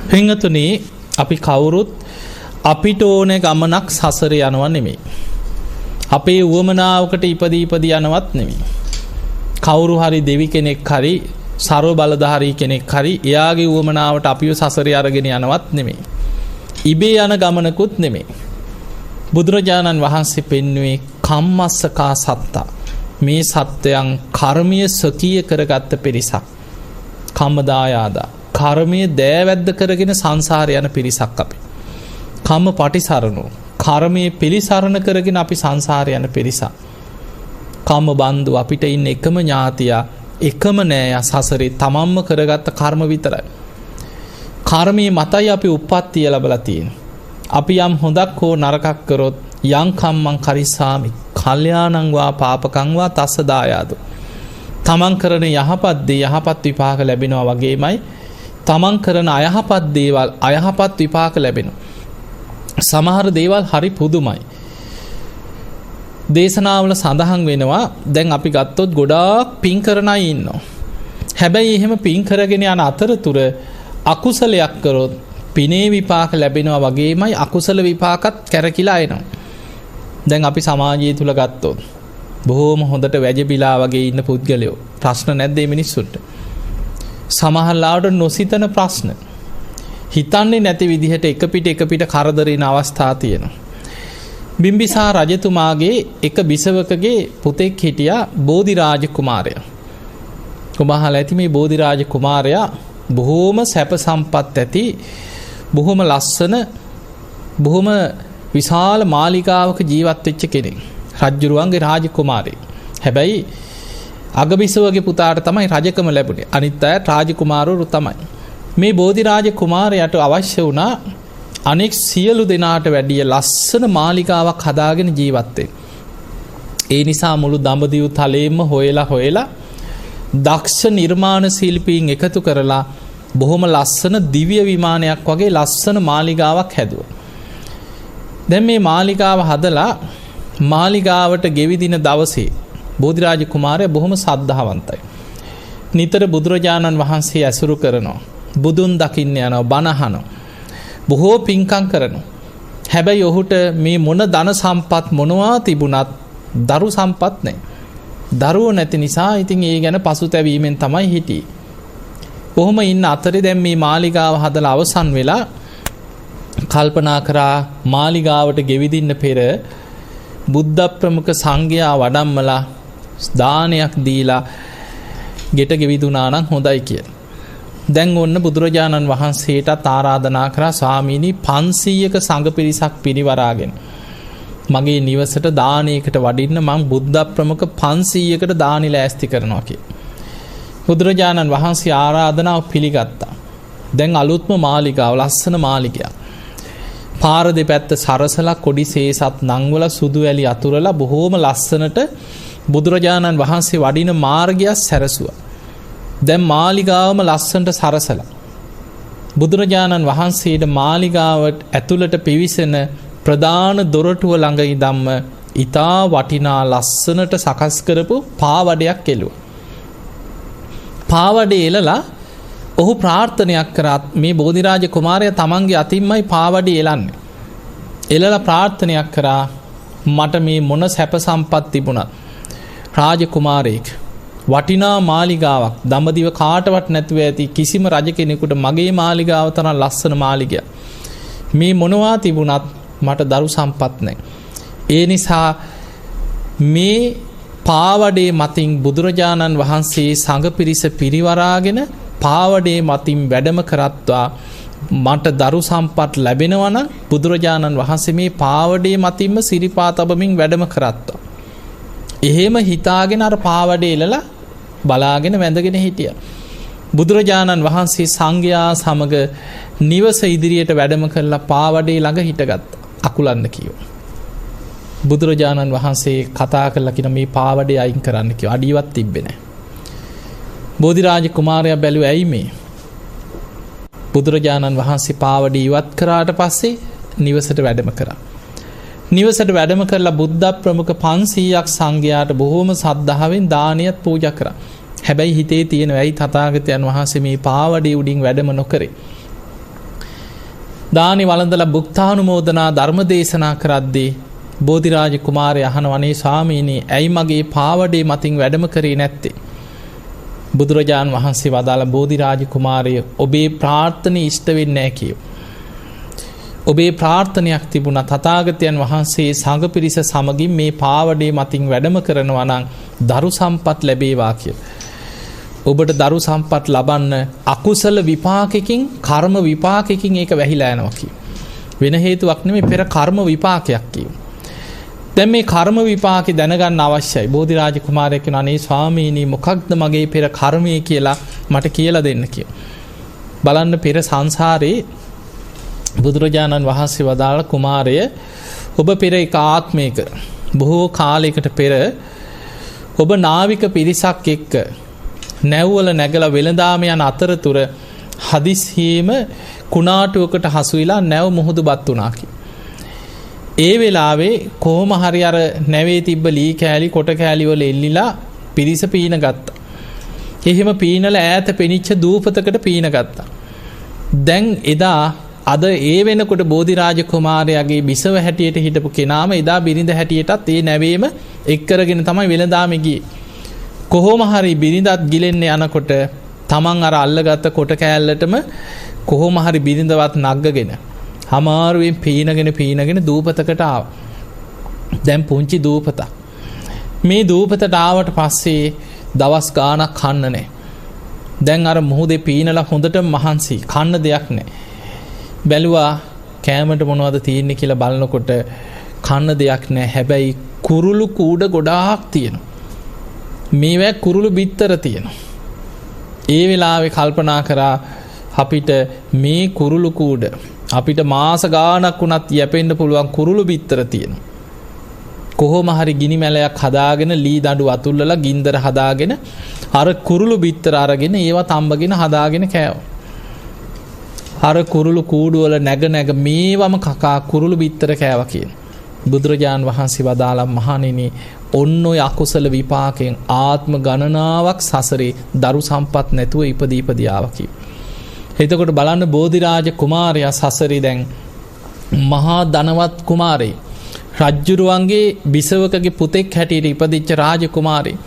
පින්වතුනි අපි කවුරුත් අපිට ඕනේ ගමනක් සසරේ යනවා නෙමෙයි. අපේ උවමනාවකට ඉපදී යනවත් නෙමෙයි. කවුරු හරි දෙවි කෙනෙක් හරි ਸਰව බලධාරී කෙනෙක් හරි එයාගේ උවමනාවට අපිව සසරේ අරගෙන යනවත් නෙමෙයි. ඉබේ යන ගමනකුත් නෙමෙයි. බුදුරජාණන් වහන්සේ පෙන්වුවේ කම්මස්සකා සත්තා. මේ සත්වයන් කර්මීය සකීය කරගත්ත පිරිසක්. කම්මදායාදා කර්මයේ දෑවැද්ද කරගෙන සංසාරේ යන පිරිසක් අපි. කම්ම පටිසරණෝ කර්මයේ පිළිසරණ කරගෙන අපි සංසාරේ යන පිරිසක්. කම්ම බන්දු අපිට ඉන්න එකම ඥාතියා එකම නෑය සසරේ තමන්ම කරගත්ත කර්ම විතරයි. කර්මයේ මතයි අපි උප්පත්තිය ලැබලා තියෙන්නේ. අපි යම් හොඳක් හෝ නරකක් කරොත් යං කම්මං කරිස්සාමි කල්යාණං වා පාපකං වා තස්ස දායාදෝ. තමන් කරන යහපත් දේ යහපත් විපාක ලැබෙනවා වගේමයි තමන් කරන අයහපත් දේවල් අයහපත් විපාක ලැබෙනවා. සමහර දේවල් හරි පුදුමයි. දේශනාවල සඳහන් වෙනවා දැන් අපි ගත්තොත් ගොඩාක් පින් කරන අය ඉන්නවා. හැබැයි එහෙම පින් කරගෙන යන අතරතුර අකුසලයක් කරොත් පිනේ විපාක ලැබෙනවා වගේමයි අකුසල විපාකත් කැරකිලා එනවා. දැන් අපි සමාජය තුල ගත්තොත් බොහෝම හොඳට වැජබිලා වගේ ඉන්න පුද්ගලයෝ ප්‍රශ්න නැද්ද මේ මිනිස්සුන්ට? සමහරලාට නොසිතන ප්‍රශ්න හිතන්නේ නැති විදිහට එක පිට කරදරින අවස්ථා තියෙනවා. බිම්බිසාර රජතුමාගේ එක බිසවකගේ පුතෙක් හිටියා බෝධිරාජ කුමාරයා. ඔබ අහලා ඇති මේ බෝධිරාජ කුමාරයා බොහෝම සැප සම්පත් ඇති බොහොම ලස්සන බොහොම විශාල මාලිගාවක ජීවත් වෙච්ච කෙනෙක්. රජුරුවන්ගේ රාජකුමාරයෙක්. හැබැයි අගබිසවගේ පුතාට තමයි රජකම ලැබුණේ. අනිත් අය රාජකුමාරවරු තමයි. මේ බෝධිරාජ කුමාරයාට අවශ්‍ය වුණා අනෙක් සියලු දෙනාට වැඩිය ලස්සන මාලිගාවක් හදාගෙන ජීවත් වෙන්න. ඒ නිසා මුළු දඹදිව තලයේම හොයලා දක්ෂ නිර්මාණ ශිල්පීන් එකතු කරලා බොහොම ලස්සන දිව්‍ය විමානයක් වගේ ලස්සන මාලිගාවක් හැදුවා. දැන් මේ මාලිගාව හදලා මාලිගාවට ගෙවිදින දවසේ බෝධිරාජ කුමාරයා බොහොම සද්ධාවන්තයි. නිතර බුදුරජාණන් වහන්සේ ඇසුරු කරනවා. බුදුන් දකින්න යනවා, බණ අහනවා. බොහෝ පින්කම් කරනවා. හැබැයි ඔහුට මේ මොන ධන සම්පත් මොනවා තිබුණත් දරු සම්පත් නැහැ. දරුවෝ නැති නිසා ඉතින් ඒ ගැන පසුතැවීමෙන් තමයි හිටියේ. කොහොම ඉන්න අතරේ දැන් මේ මාලිගාව හදලා අවසන් වෙලා කල්පනා කරා මාලිගාවට ගෙවිදින්න පෙර බුද්ධ ප්‍රමුඛ සංඝයා වඩම්මලා දානයක් දීලා ගෙට ගෙවිදුනා නම් හොඳයි කියලා. දැන් ඔන්න බුදුරජාණන් වහන්සේට ආරාධනා කරා ස්වාමීනි 500ක සංඝ පිරිසක් පිරිවරාගෙන මගේ නිවසට දානයකට වඩින්න මම බුද්ධ ප්‍රමුඛ 500කට දානි ලෑස්ති කරනවා කියලා. බුදුරජාණන් වහන්සේ ආරාධනාව පිළිගත්තා. දැන් අලුත්ම මාලිගාව ලස්සන මාලිගයක්. පාර දෙපැත්ත සරසලා කොඩි සේසත් නංවල සුදු වැලි අතුරලා බොහෝම ලස්සනට බුදුරජාණන් වහන්සේ වඩින මාර්ගය සැරසුවා. දැන් මාලිගාවම ලස්සනට සරසලා බුදුරජාණන් වහන්සේට මාලිගාවට ඇතුළට පිවිසෙන ප්‍රධාන දොරටුව ළඟ ඉඳන්ම ඊටා වටිනා ලස්සනට සකස් කරපු පාවඩයක් එළුවා. පාවඩේ එලලා ඔහු ප්‍රාර්ථනයක් කරත් මේ බෝධිරාජ කුමාරයා තමන්ගේ අතින්මයි පාවඩේ එලන්නේ. එලලා ප්‍රාර්ථනයක් කරා මට මේ මොන සැප සම්පත් තිබුණත් රාජකුමාරයෙක් වටිනා මාලිගාවක් දඹදිව කාටවත් නැතුව ඇති කිසිම රජ කෙනෙකුට මගේ මාලිගාව තරම් ලස්සන මාලිගයක් මේ මොනවා තිබුණත් මට දරු සම්පත් නැහැ. ඒ නිසා මේ පාවඩේ මතින් බුදුරජාණන් වහන්සේ සංඝ පිරිස පිරිවරාගෙන පාවඩේ මතින් වැඩම කරත්වා මට දරු සම්පත් ලැබෙනවා නම් බුදුරජාණන් වහන්සේ මේ පාවඩේ මතින්ම සිරිපා තබමින් වැඩම කරත්වා. එහෙම හිතාගෙන අර පාවඩේ එලලා බලාගෙන වැඳගෙන හිටියා. බුදුරජාණන් වහන්සේ සංඝයා සමග නිවස ඉදිරියට වැඩම කරලා පාවඩේ ළඟ හිටගත්තා. අකුලන්න කිව්වා. බුදුරජාණන් වහන්සේ කතා කරලා කියන මේ පාවඩේ අයින් කරන්න කිව්වා. අඩියවත් තිබ්බේ නැහැ. බෝධිරාජ කුමාරයා බැලුවා ඇයි මේ? බුදුරජාණන් වහන්සේ පාවඩේ ඉවත් කරාට පස්සේ නිවසට වැඩම කරා. නිවසට වැඩම කරලා බුද්ධ ප්‍රමුඛ 500ක් සංඝයාට බොහෝම සද්ධාවෙන් දානියත් පූජා කරා. හැබැයි හිතේ තියෙන ඇයි තථාගතයන් වහන්සේ මේ පාවඩේ උඩින් වැඩම නොකරේ? දානි වළඳලා බුක්තානුමෝදනා ධර්ම දේශනා කරද්දී බෝධිරාජ කුමාරයා අහනවනේ ස්වාමීනි ඇයි මගේ පාවඩේ මතින් වැඩම කරේ නැත්තේ? බුදුරජාන් වහන්සේ වදාළ බෝධිරාජ කුමාරය ඔබේ ප්‍රාර්ථනීය ඉෂ්ට වෙන්නේ නැහැ කියෝ. ඔබේ ප්‍රාර්ථනයක් තිබුණා තථාගතයන් වහන්සේ සංඝ පිරිස සමගින් මේ පාවඩේ මතින් වැඩම කරනවා නම් දරු සම්පත් ලැබේවා කියලා. ඔබට දරු සම්පත් ලබන්න අකුසල විපාකකින් කර්ම විපාකකින් ඒක වැහිලා යනවා කියෝ. වෙන හේතුවක් නෙමෙයි පෙර කර්ම විපාකයක් කියෝ. දැන් මේ කර්ම විපාකේ දැනගන්න අවශ්‍යයි. බෝධිරාජ කුමාරයා කියනවා අනේ ස්වාමීනි මොකක්ද මගේ පෙර කර්මය කියලා මට කියලා දෙන්න කියලා. බලන්න පෙර සංසාරේ බුදුරජාණන් වහන්සේ වදාළ කුමාරය ඔබ පෙර එක ආත්මයක බොහෝ කාලයකට පෙර ඔබ නාවික පිරිසක් එක්ක නැව්වල නැගලා වෙළඳාම යන අතරතුර හදිස්සියෙම කුණාටුවකට හසු වෙලා නැව් මුහුදුබත් වුණා කියලා. ඒ වෙලාවේ කොහොම හරි අර නැවේ තිබ්බ ලී කෑලි කොට කෑලි වල එල්ලිලා පිරිස පීන ගත්තා. එහෙම පීනලා ඈත පෙනිච්ච දූපතකට පීන ගත්තා. දැන් එදා අද ඒ වෙනකොට බෝධිරාජ කුමාරයාගේ බිසව හැටියට හිටපු කෙනාම එදා බිරිඳ හැටියටත් ඒ නැවේම එක් කරගෙන තමයි වෙළඳාම ගියේ. කොහොම හරි බිරිඳත් ගිලෙන්න යනකොට තමන් අර අල්ලගත්ත කොට කෑල්ලටම කොහොම හරි බිරිඳවත් නග්ගගෙන අමාරුවෙන් පීනගෙන දූපතකට ආවා. දැන් පුංචි දූපතක්. මේ දූපතට ආවට පස්සේ දවස් ගාණක් කන්න නැහැ. දැන් අර මුහුදේ පීනලා හොඳට මහන්සි කන්න දෙයක් නැහැ. බැලුවා කෑමට මොනවද තියෙන්නේ කියලා බලනකොට කන්න දෙයක් නැහැ. හැබැයි කුරුළු කූඩ ගොඩාක් තියෙනවා. මේවා කුරුළු බිත්තර තියෙනවා. ඒ වෙලාවේ කල්පනා කරා අපිට මේ කුරුළු කූඩ අපිට මාස ගාණක් වුණත් යැපෙන්න පුළුවන් කුරුළු බිත්තර තියෙනවා. කොහොම හරි ගිනි මැලයක් හදාගෙන ලී දඬු අතුල්ලලා ගින්දර හදාගෙන අර කුරුළු බිත්තර අරගෙන ඒවා තඹගෙන හදාගෙන කෑවා. අර කුරුළු කූඩුවල නැග මේවම කකා කුරුළු බිත්තර කෑවා කියන. බුදුරජාන් වහන්සේ වදාළා මහණෙනි ඔන්න ඔය අකුසල විපාකයෙන් ආත්ම ගණනාවක් සසරේ දරු සම්පත් නැතුව ඉපදී ආවා කියන. එතකොට බලන්න බෝධිරාජ කුමාරයා සසරේ දැන් මහා ධනවත් කුමාරයෙක්. රජ්ජුරුවන්ගේ බිසවකගේ පුතෙක් හැටියට ඉපදිච්ච රාජ කුමාරයෙක්.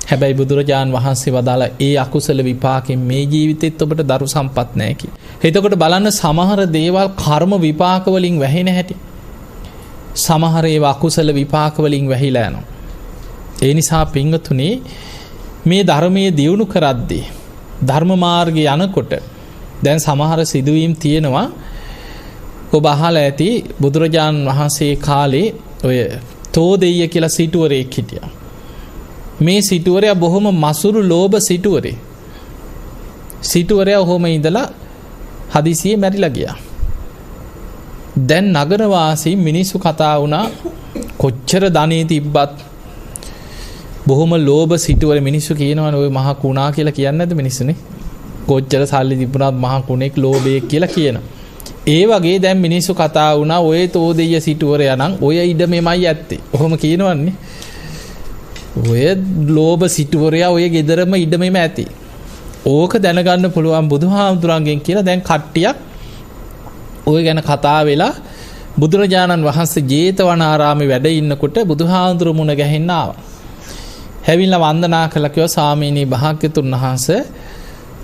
හැබැයි බුදුරජාන් වහන්සේ වදාලා ඒ අකුසල විපාකයෙන් මේ ජීවිතෙත් ඔබට දරු සම්පත් නැහැ කියලා. එතකොට බලන්න සමහර දේවල් කර්ම විපාක වලින් වැහෙන හැටි. සමහර ඒවා අකුසල විපාක වලින් වැහිලා යනවා. ඒ නිසා පින්වතුනි මේ ධර්මයේ දියුණු කරද්දී ධර්ම මාර්ගයේ යනකොට දැන් සමහර සිදුවීම් තියෙනවා. ඔබ අහලා ඇති බුදුරජාන් වහන්සේ කාලේ ඔය තෝදෙය්‍ය කියලා සිටුවරයෙක් හිටියා. මේ සිටුවරයා බොහොම මසුරු ලෝභ සිටුවරේ. සිටුවරයා ඔහොම ඉඳලා හදිසියේ මැරිලා ගියා. දැන් නගරවාසී මිනිස්සු කතා වුණා කොච්චර ධනෙ තිබ්බත් බොහොම ලෝභ සිටුවර මිනිස්සු කියනවනේ ඔය මහා කුණා කියලා කියන්නේ නැද්ද මිනිස්සුනේ? කොච්චර සල්ලි තිබුණත් මහා කුණෙක් ලෝභයෙක් කියලා කියනවා. ඒ වගේ දැන් මිනිස්සු කතා වුණා ඔය තෝදෙය්‍ය සිටුවරයා නම් ඔය ඉඩමෙමයි ඇත්තේ. ඔහොම කියනවන්නේ. ඔය ලෝභ සිටුවරයා ඔය ගෙදරම ඉඩමෙම ඇති. ඕක දැනගන්න පුළුවන් බුදුහාමුදුරන්ගෙන් කියලා දැන් කට්ටියක් ඔය ගැන කතා වෙලා බුදුරජාණන් වහන්සේ ජේතවනාරාමේ වැඩ ඉන්නකොට බුදුහාමුදුරු මුණ ගැහෙන්න ආවා. හැවිල්ලා වන්දනා කළා කිව්වා ස්වාමීනි භාග්‍යතුන් වහන්සේ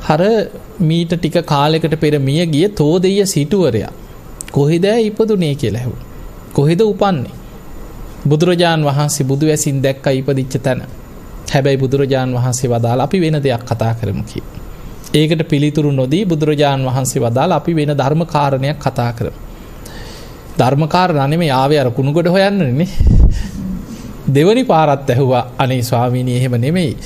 හර මීට ටික කාලයකට පෙර මිය ගිය තෝදෙය්‍ය සිටුවරයා කොහෙද ඉපදුනේ කියලා ඇහුවා. කොහෙද උපන්නේ? බුදුරජාන් වහන්සේ බුදු වැසින් දැක්කා ඉපදිච්ච තැන. හැබැයි බුදුරජාන් වහන්සේ වදාලා අපි වෙන දෙයක් කතා කරමු කියලා. ඒකට පිළිතුරු නොදී බුදුරජාන් වහන්සේ වදාලා අපි වෙන ධර්ම කාරණයක් කතා කරමු. ධර්ම කාරණා නෙමෙයි ආවේ අර කුණුගොඩ හොයන්නනේ. දෙවනි පාරත් ඇහුවා අනේ ස්වාමීනි එහෙම නෙමෙයි.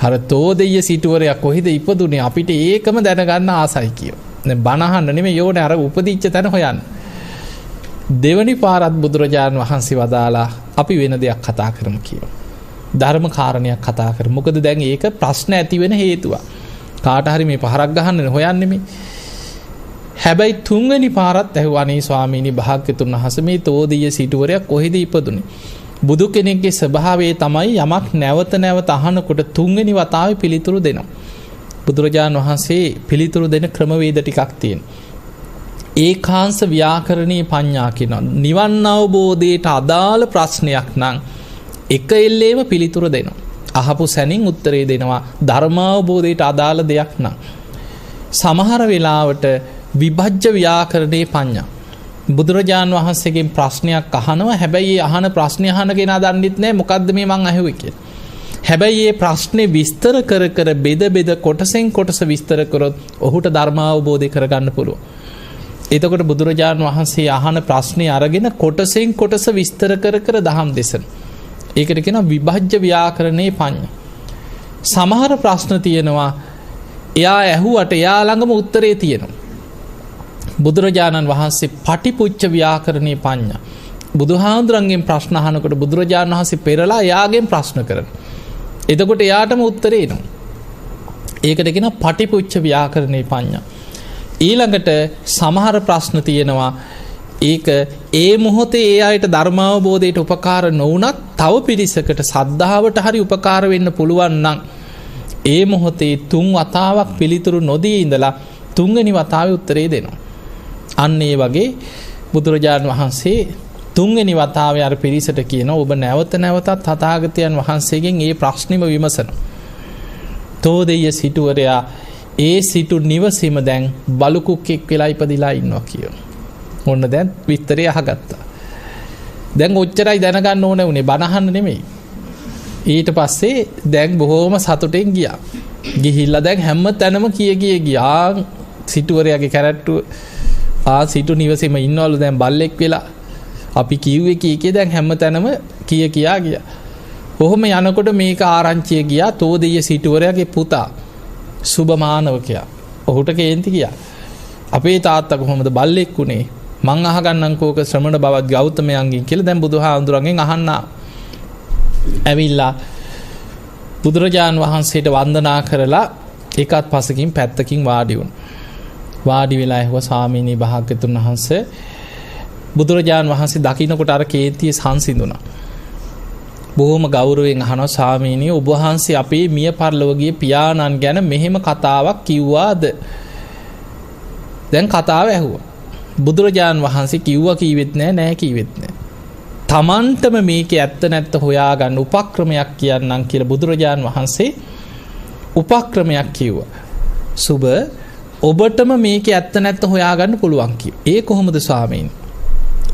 අර තෝදෙය්‍ය සිටුවරයා කොහෙද ඉපදුනේ අපිට ඒකම දැනගන්න ආසයි කියෝ. දැන් බණ අහන්න නෙමෙයි යෝනේ අර උපදිච්ච තැන හොයන්න. දෙවනි පාරත් බුදුරජාණන් වහන්සේ වදාලා අපි වෙන දෙයක් කතා කරමු කියලා. ධර්ම කාරණයක් කතා කරමු. මොකද දැන් ඒක ප්‍රශ්න ඇති වෙන හේතුවක්. කාට හරි මේ පහරක් ගහන්න හොයන්නේ මේ. හැබැයි තුන්වෙනි පාරත් ඇහුවා අනේ ස්වාමීනි භාග්‍යතුන් වහන්සේ මේ තෝදෙය්‍ය සිටුවරයා කොහෙද ඉපදුනේ? බුදු කෙනෙක්ගේ ස්වභාවය තමයි යමක් නැවත නැවත අහනකොට තුන්වෙනි වතාවේ පිළිතුරු දෙනවා. බුදුරජාණන් වහන්සේ පිළිතුරු දෙන ක්‍රමවේද ටිකක් තියෙනවා. ඒකාංශ ව්‍යාකරණී පඤ්ඤා කියන නිවන් අවබෝධයට අදාළ ප්‍රශ්නයක් නම් එක එල්ලේම පිළිතුර දෙනවා. අහපු සැනින් උත්තරේ දෙනවා ධර්මාවබෝධයට අදාළ දෙයක් නම්. සමහර වෙලාවට විභජ්‍ය ව්‍යාකරණේ පඤ්ඤා බුදුරජාණන් වහන්සේගෙන් ප්‍රශ්නයක් අහනවා. හැබැයි ඒ අහන ප්‍රශ්නේ අහන කෙනා දන්නෙත් නැහැ මොකද්ද මේ මං අහුවේ කියලා. හැබැයි මේ ප්‍රශ්නේ විස්තර කර කර බෙද කොටසෙන් කොටස විස්තර කරොත් ඔහුට ධර්මාවබෝධය කරගන්න පුළුවන්. එතකොට බුදුරජාණන් වහන්සේ අහන ප්‍රශ්නේ අරගෙන කොටසෙන් කොටස විස්තර කර කර දහම් දෙසන. ඒකට කියනවා විභජ්‍ය ව්‍යාකරණේ පඤ්ඤා. සමහර ප්‍රශ්න තියෙනවා එයා ඇහුවට එයා ළඟම උත්තරේ තියෙනවා. බුදුරජාණන් වහන්සේ පටිපුච්ච ව්‍යාකරණේ පඤ්ඤා. බුදුහාමුදුරන්ගෙන් ප්‍රශ්න අහනකොට බුදුරජාණන් වහන්සේ පෙරලා එයාගෙන් ප්‍රශ්න කරනවා. එතකොට එයාටම උත්තරේ එනවා. ඒකට කියනවා පටිපුච්ච ව්‍යාකරණේ පඤ්ඤා. ඊළඟට සමහර ප්‍රශ්න තියෙනවා ඒක ඒ මොහොතේ ඒ අයට ධර්මාවබෝධයට උපකාර නොවුනත් තව පිරිසකට සද්ධාවට හරි උපකාර වෙන්න පුළුවන් නම් ඒ මොහොතේ 3 වතාවක් පිළිතුරු නොදී ඉඳලා 3 වෙනි වතාවේ උත්තරේ දෙනවා. අන්න ඒ වගේ බුදුරජාණන් වහන්සේ 3 වෙනි වතාවේ අර පිරිසට කියනවා ඔබ නැවත නැවතත් තථාගතයන් වහන්සේගෙන් මේ ප්‍රශ්නෙම විමසනවා. තෝදෙය සිටුවරයා ඒ සිටු නිවසේම දැන් බලුකුක්ෙක් වෙලා ඉපදිලා ඉන්නවා කියනවා. ඔන්න දැන් විස්තරය අහගත්තා. දැන් ඔච්චරයි දැනගන්න ඕන උනේ බණ අහන්න නෙමෙයි. ඊට පස්සේ දැන් බොහොම සතුටෙන් ගියා. ගිහිල්ලා දැන් හැම තැනම ගියා. සිටුවරයාගේ කැරට්ටුව සිටු නිවසේම ඉන්නවලු දැන් බල්ලෙක් වෙලා. අපි කිව්වේ කීකේ දැන් හැම තැනම කියා ගියා. කොහොම යනකොට මේක ආරංචිය ගියා තෝදෙය සිටුවරයාගේ පුතා සුභමානවකයා. ඔහුට කේන්ති ගියා. අපේ තාත්තා කොහොමද බල්ලෙක් වුණේ? මං අහගන්නම්කෝක ශ්‍රමණ බවත් ගෞතමයන්ගෙන් කියලා දැන් බුදුහාඳුරන්ගෙන් අහන්න ඇවිල්ලා බුදුරජාන් වහන්සේට වන්දනා කරලා ඒකත් පසකින් පැත්තකින් වාඩි වුණා. වාඩි වෙලා ඇහුවා ස්වාමීනි භාග්‍යතුන් වහන්සේ බුදුරජාන් වහන්සේ දකින්නකොට අර කේන්තිය සංසිඳුණා. බොහොම ගෞරවයෙන් අහනවා ස්වාමීනි ඔබ වහන්සේ අපේ මිය පරලොවගේ පියාණන් ගැන මෙහෙම කතාවක් කිව්වාද? දැන් කතාව ඇහුවා. බුදුරජාණන් වහන්සේ කිව්වා කීවෙත් නෑ කීවෙත් නෑ. තමන්ටම මේකේ ඇත්ත නැත්ත හොයාගන්න උපක්‍රමයක් කියන්නම් කියලා බුදුරජාණන් වහන්සේ උපක්‍රමයක් කිව්වා. සුබ ඔබටම මේකේ ඇත්ත නැත්ත හොයාගන්න පුළුවන් කිව්වා. ඒ කොහොමද ස්වාමීනි?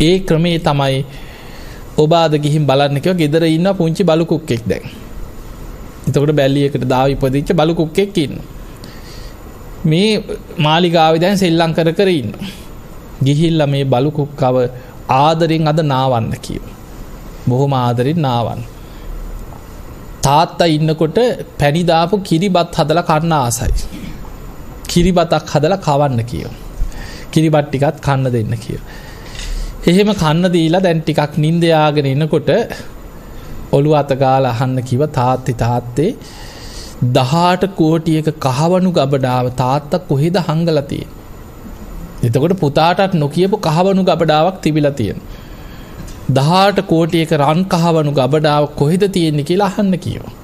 ඒ ක්‍රමේ තමයි ඔබ ආද ගිහින් බලන්න කිව්වා. ගෙදර ඉන්න පුංචි බලු කුක්කෙක් දැන්. එතකොට බැල්ලියකට දාව ඉපදිච්ච බලු කුක්කෙක් ඉන්නවා. මේ මාලිගාවේ දැන් සෙල්ලම් කර ඉන්නවා. ගිහිල්ලා මේ බලු කුක්කව ආදරෙන් අද නාවන්න කිව්වා. බොහොම ආදරෙන් නාවන්න. තාත්තා ඉන්නකොට පැණි දාපු කිරිබත් හදලා කන්න ආසයි. කිරිබතක් හදලා කවන්න කිව්වා. කිරිබත් ටිකත් කන්න දෙන්න කිව්වා. එහෙම කන්න දීලා දැන් ටිකක් නිින්ද යාගෙන ඉනකොට ඔළුව අත ගාලා අහන්න කිව්වා තාත්තේ 18 කෝටියක කහවණු ගබඩාව තාත්තා කොහෙද හංගලා තියෙන්නේ? එතකොට පුතාටත් නොකියපු කහවණු ගබඩාවක් තිබිලා තියෙනවා. 18 කෝටියක රන් කහවණු ගබඩාව කොහෙද තියෙන්නේ කියලා අහන්න කිව්වා.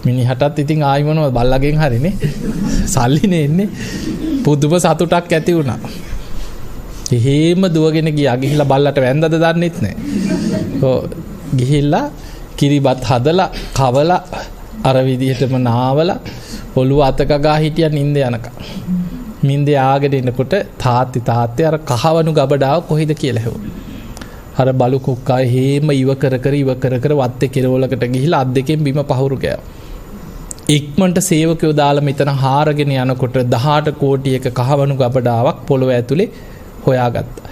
මිනිහටත් ඉතින් ආයි මොනවද බල්ලගෙන් හරිනේ. සල්ලිනේ එන්නේ. පුදුම සතුටක් ඇති වුණා. එහෙම දුවගෙන ගිහිල්ලා බල්ලට වැන්දද දන්නෙත් නැහැ. ගිහිල්ලා කිරිබත් හදලා කවලා අර විදිහටම නාවලා ඔළුව අතකගා හිටියා නිින්ද යනකම්. නිින්ද ආගෙන ඉනකොට තාත්තේ අර කහවණු ගබඩාව කොහෙද කියලා ඇහුවා. අර බලු කුක්කා එහෙම ඉව කර වත්තේ කෙරවලකට ගිහිල්ලා අත් දෙකෙන් බිම පහුරු ගෑවා. ඉක්මනට සේවකයෝ දාලා මෙතන හාරගෙන යනකොට 18 කෝටියක කහවණු ගබඩාවක් පොළොව ඇතුලේ හොයාගත්තා.